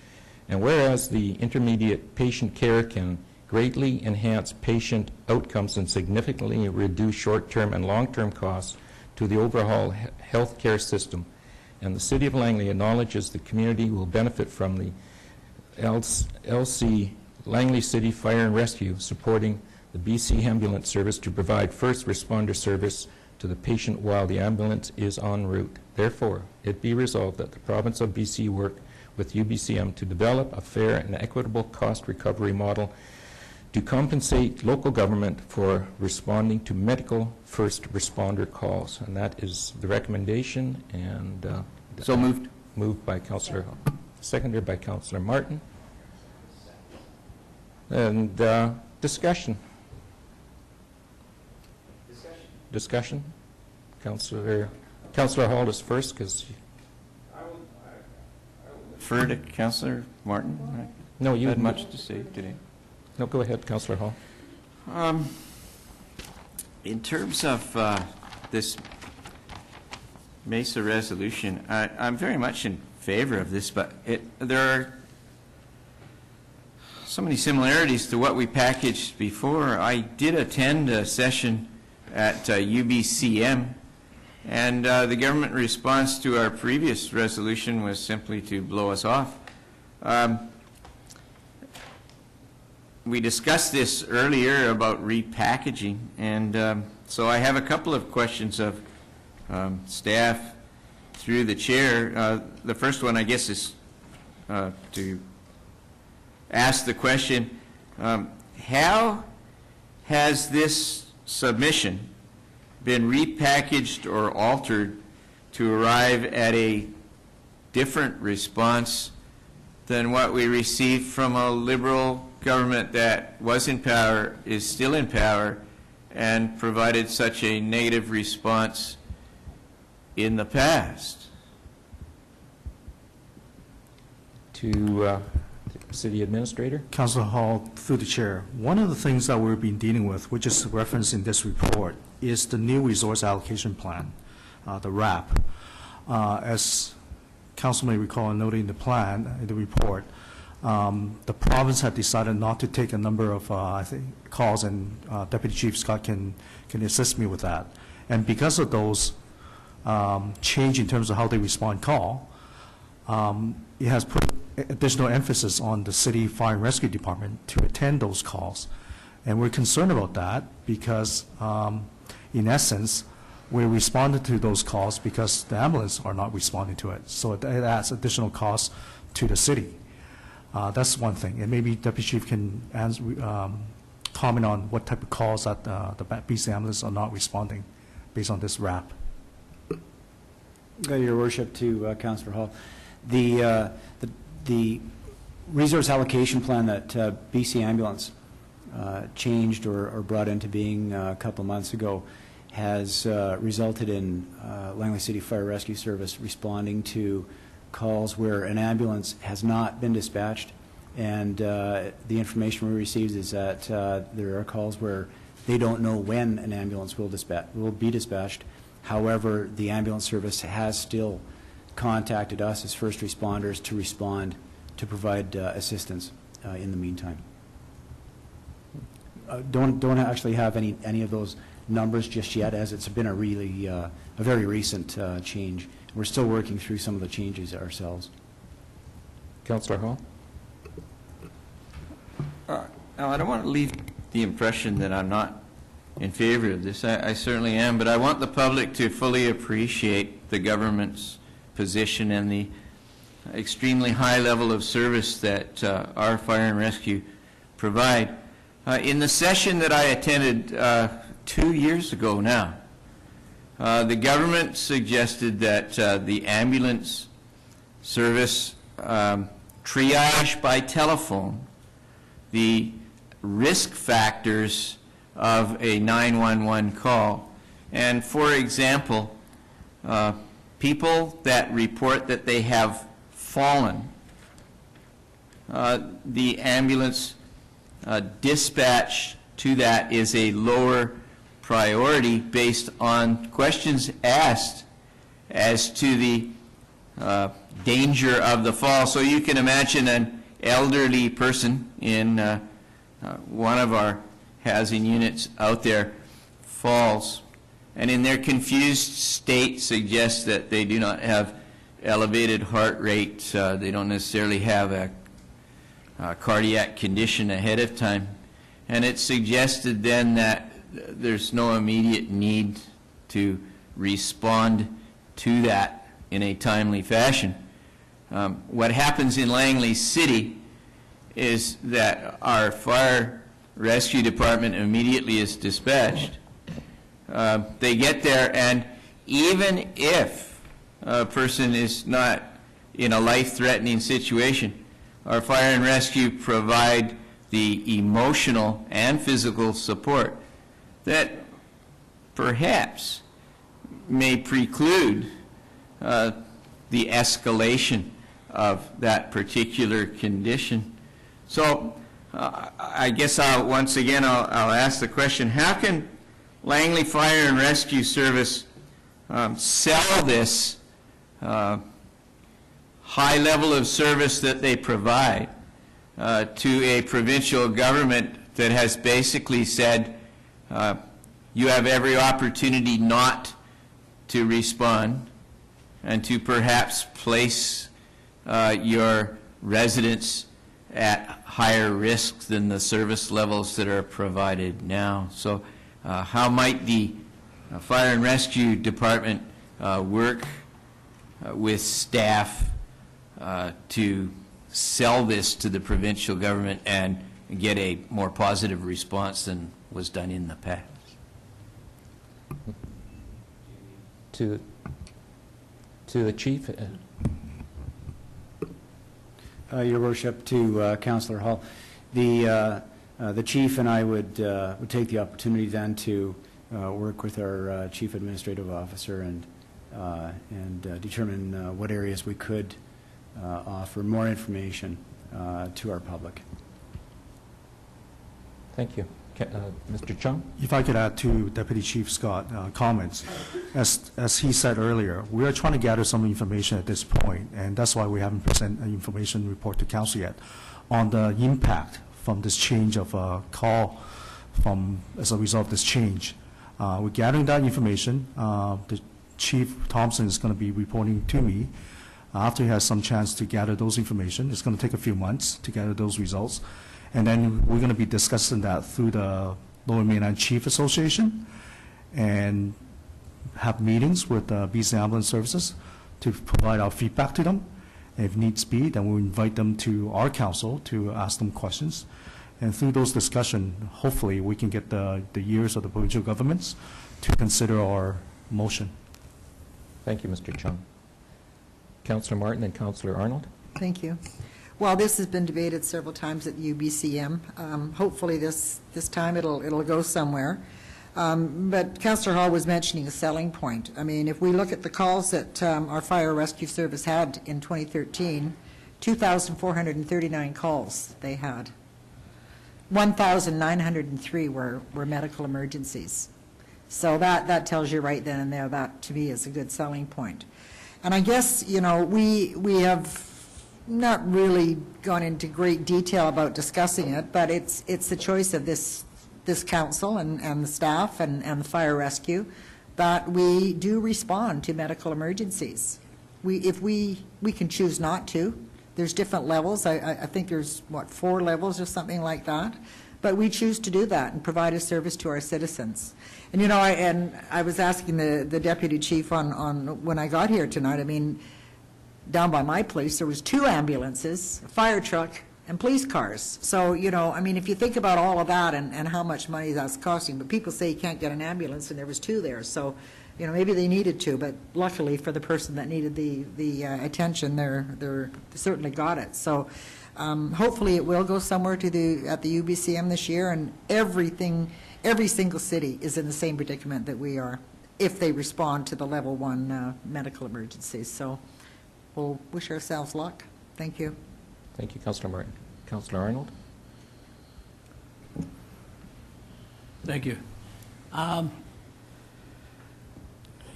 and whereas the intermediate patient care can greatly enhance patient outcomes and significantly reduce short-term and long-term costs to the overall health care system, and the City of Langley acknowledges the community will benefit from the LC Langley City Fire and Rescue, supporting the BC Ambulance Service to provide first responder service to the patient while the ambulance is en route. Therefore, it be resolved that the province of BC work with UBCM to develop a fair and equitable cost recovery model to compensate local government for responding to medical first responder calls. And that is the recommendation, and So moved. moved by Councillor Hall, seconded by Councillor Martin. And discussion. Discussion. Councillor Hall is first, because Refer to Councillor Martin. no, I you had much to say today. No, go ahead, Councillor Hall. In terms of this MESA resolution, I'm very much in favor of this, but there are so many similarities to what we packaged before. I did attend a session at UBCM, and the government response to our previous resolution was simply to blow us off. We discussed this earlier about repackaging, and so I have a couple of questions of staff through the chair. The first one, I guess, is to ask the question, how has this submission been repackaged or altered to arrive at a different response than what we received from a Liberal government that was in power, is still in power, and provided such a negative response in the past? To City Administrator. Councillor Hall, through the chair, one of the things that we've been dealing with, which is referenced in this report, is the new resource allocation plan, the RAP. As Council may recall, noting the plan, in the report, the province had decided not to take a number of, I think, calls, and Deputy Chief Scott can assist me with that. And because of those change in terms of how they respond call, it has put additional emphasis on the City Fire and Rescue Department to attend those calls. And we're concerned about that because, in essence, we responded to those calls because the ambulance are not responding to it. So it adds additional costs to the city. That's one thing. And maybe Deputy Chief can answer, comment on what type of calls that the BC ambulance are not responding based on this RAP. Your Worship, to Councillor Hall. The resource allocation plan that BC Ambulance changed or brought into being a couple months ago has resulted in Langley City Fire Rescue Service responding to calls where an ambulance has not been dispatched, and the information we received is that there are calls where they don't know when an ambulance will be dispatched. However, the ambulance service has still contacted us as first responders to respond, to provide assistance in the meantime. Don't actually have any of those numbers just yet, as it's been a really a very recent change. We're still working through some of the changes ourselves. Councillor Hall. Now, I don't want to leave the impression that I'm not in favor of this. I certainly am, but I want the public to fully appreciate the government's position and the extremely high level of service that our fire and rescue provide. In the session that I attended 2 years ago now, the government suggested that the ambulance service triage by telephone the risk factors of a 911 call. And for example, people that report that they have fallen, the ambulance dispatch to that is a lower priority based on questions asked as to the danger of the fall. So you can imagine an elderly person in one of our housing units out there falls, and in their confused state suggests that they do not have elevated heart rate, they don't necessarily have a cardiac condition ahead of time. And it suggested then that there's no immediate need to respond to that in a timely fashion. What happens in Langley City is that our fire rescue department immediately is dispatched. They get there, and even if a person is not in a life-threatening situation, our fire and rescue provide the emotional and physical support that perhaps may preclude the escalation of that particular condition. So I guess once again I'll ask the question, how can Langley Fire and Rescue Service sell this high level of service that they provide to a provincial government that has basically said you have every opportunity not to respond and to perhaps place your residents at higher risk than the service levels that are provided now? So how might the Fire and Rescue Department work with staff to sell this to the provincial government and get a more positive response than was done in the past? To the chief. Your Worship, to Councillor Hall, the chief and I would take the opportunity then to work with our chief administrative officer and determine what areas we could offer more information to our public. Thank you. Mr. Chung? If I could add to Deputy Chief Scott comments. As he said earlier, we are trying to gather some information at this point, and that's why we haven't presented an information report to council yet on the impact from this change of call as a result of this change. We're gathering that information. The Chief Thompson is going to be reporting to me after he has some chance to gather those information. It's going to take a few months to gather those results. And then we're going to be discussing that through the Lower Mainland Chief Association and have meetings with BC Ambulance Services to provide our feedback to them. And if needs be, then we'll invite them to our council to ask them questions. And through those discussions, hopefully we can get the ears of the provincial governments to consider our motion. Thank you, Mr. Chung. Councillor Martin and Councillor Arnold. Thank you. Well, this has been debated several times at UBCM. Hopefully this time it'll go somewhere. But Councillor Hall was mentioning a selling point. I mean, if we look at the calls that our fire rescue service had in 2013, 2,439 calls they had. 1,903 were medical emergencies. So that tells you right then and there, that to me is a good selling point. And I guess, you know, we have not really gone into great detail about discussing it, but it's the choice of this council and the staff and the fire rescue that we do respond to medical emergencies. If we can choose not to. There's different levels. I think there's, 4 levels or something like that. But we choose to do that and provide a service to our citizens. And, you know, I was asking the deputy chief on when I got here tonight, I mean, down by my place, there was 2 ambulances, a fire truck, and police cars. So, you know, I mean, if you think about all of that and how much money that's costing, but people say you can't get an ambulance, and there was 2 there. So, you know, maybe they needed to, but luckily for the person that needed the attention, they certainly got it. So hopefully it will go somewhere at the UBCM this year, and every single city is in the same predicament that we are if they respond to the level 1 medical emergencies. So we'll wish ourselves luck. Thank you. Thank you, Councillor Martin. Councillor Arnold? Thank you.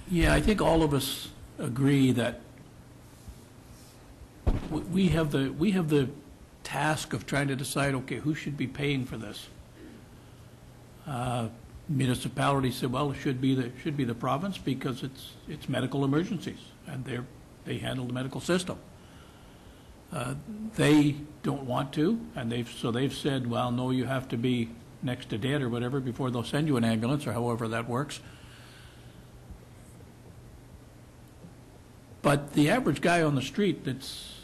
Yeah, I think all of us agree that we have the task of trying to decide, okay, who should be paying for this? Municipalities said, well, it should be the province because it's medical emergencies and they handle the medical system. They don't want to, and they've said, well, no, you have to be next to dead or whatever before they'll send you an ambulance, or however that works. But the average guy on the street that's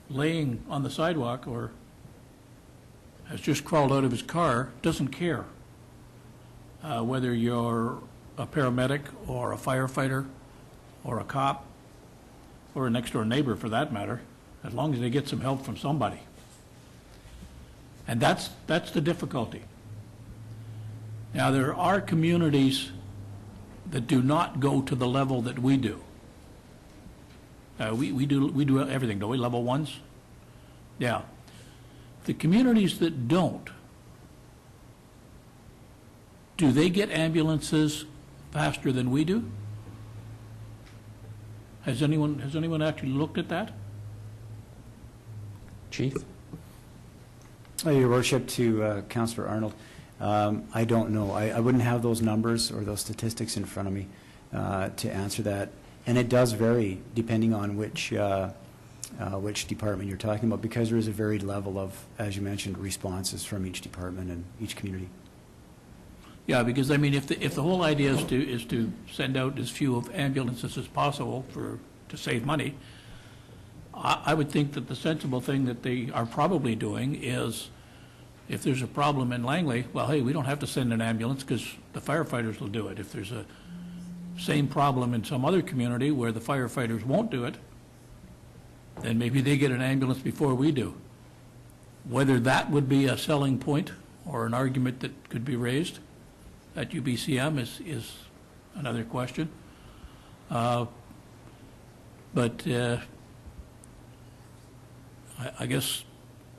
laying on the sidewalk or has just crawled out of his car doesn't care whether you're a paramedic or a firefighter or a cop or a next-door neighbor, for that matter, as long as they get some help from somebody. And that's the difficulty. Now, there are communities that do not go to the level that we do. We do everything, don't we? Level ones? Yeah. The communities that don't, do they get ambulances faster than we do? Has anyone actually looked at that? Chief? Your Worship, to Councillor Arnold, I don't know. I wouldn't have those numbers or those statistics in front of me to answer that. And it does vary depending on which department you're talking about, because there is a varied level of, as you mentioned, responses from each department and each community. Yeah, because I mean, if the whole idea is to send out as few of ambulances as possible to save money, I would think that the sensible thing that they are probably doing is, if there's a problem in Langley, well, hey, we don't have to send an ambulance because the firefighters will do it. If there's a same problem in some other community where the firefighters won't do it, then maybe they get an ambulance before we do. Whether that would be a selling point or an argument that could be raised at UBCM is another question. But I guess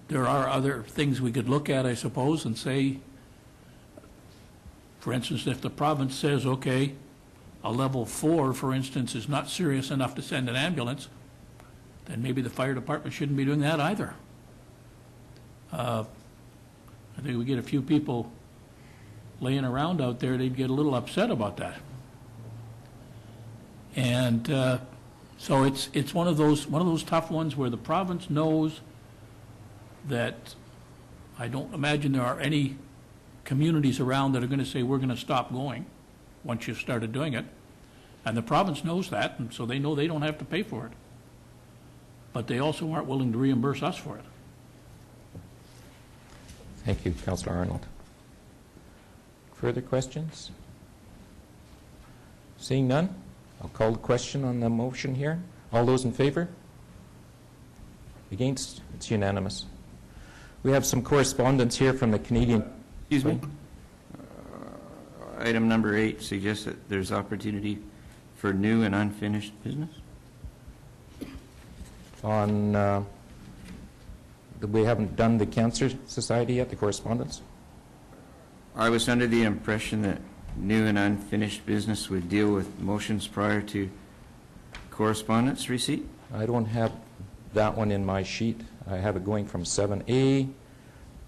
there are other things we could look at, I suppose, and say, for instance, if the province says, okay, a level 4, for instance, is not serious enough to send an ambulance, then maybe the fire department shouldn't be doing that either. I think we get a few people laying around out there, they'd get a little upset about that. And so it's one of those tough ones where the province knows that I don't imagine there are any communities around that are going to say we're going to stop going once you've started doing it. And the province knows that, and so they know they don't have to pay for it. But they also aren't willing to reimburse us for it. Thank you, Councillor Arnold. Further questions? Seeing none, I'll call the question on the motion here. All those in favor? Against? It's unanimous. We have some correspondence here from the Canadian... Excuse me? Item number 8 suggests that there's opportunity for new and unfinished business. On... we haven't done the Cancer Society yet, the correspondence? I was under the impression that new and unfinished business would deal with motions prior to correspondence receipt. I don't have that one in my sheet. I have it going from 7A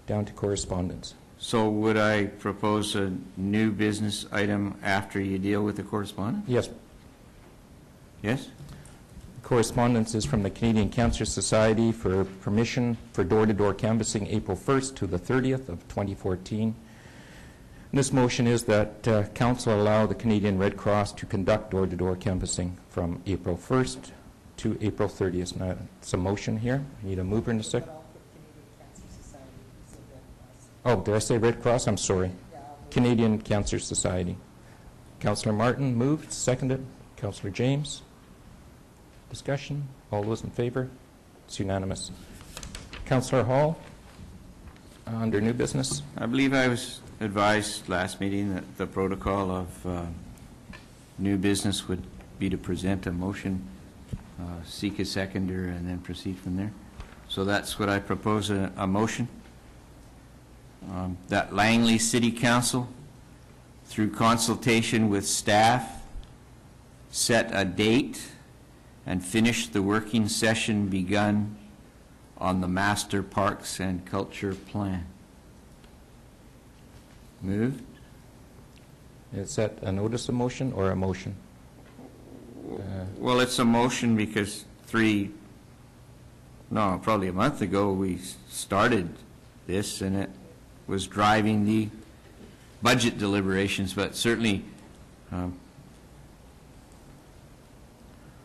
down to correspondence. So would I propose a new business item after you deal with the correspondence? Yes. Yes? Correspondence is from the Canadian Cancer Society for permission for door-to-door canvassing April 1st to the 30th of 2014. And this motion is that Council allow the Canadian Red Cross to conduct door-to-door canvassing from April 1st to April 30th. Now, it's a motion here. I need a mover in a sec. Oh, did I say Red Cross? I'm sorry. Canadian Cancer Society. Councillor Martin moved, seconded. Councillor James. Discussion? All those in favor? It's unanimous. Councillor Hall, under new business. I believe I was advised last meeting that the protocol of new business would be to present a motion, seek a seconder, and then proceed from there. So that's what I propose, a motion. That Langley City Council, through consultation with staff, set a date and finish the working session begun on the Master Parks and Culture Plan. Moved. Is that a notice of motion or a motion? Well, it's a motion because 3 no, probably a month ago, we started this, and it was driving the budget deliberations, but certainly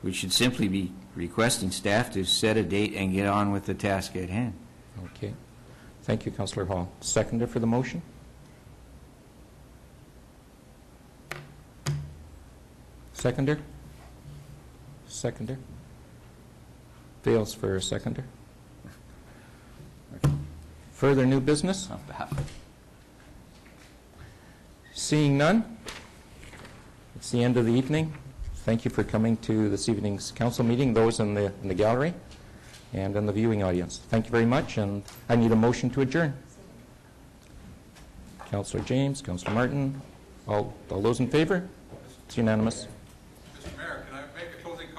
we should simply be requesting staff to set a date and get on with the task at hand. Okay. Thank you, Councillor Hall. Seconder for the motion? Seconder? Seconder? Fails for a seconder. Further new business? Seeing none, it's the end of the evening. Thank you for coming to this evening's council meeting, those in the gallery and in the viewing audience. Thank you very much, and I need a motion to adjourn. Councillor James, Councillor Martin, all those in favor? It's unanimous.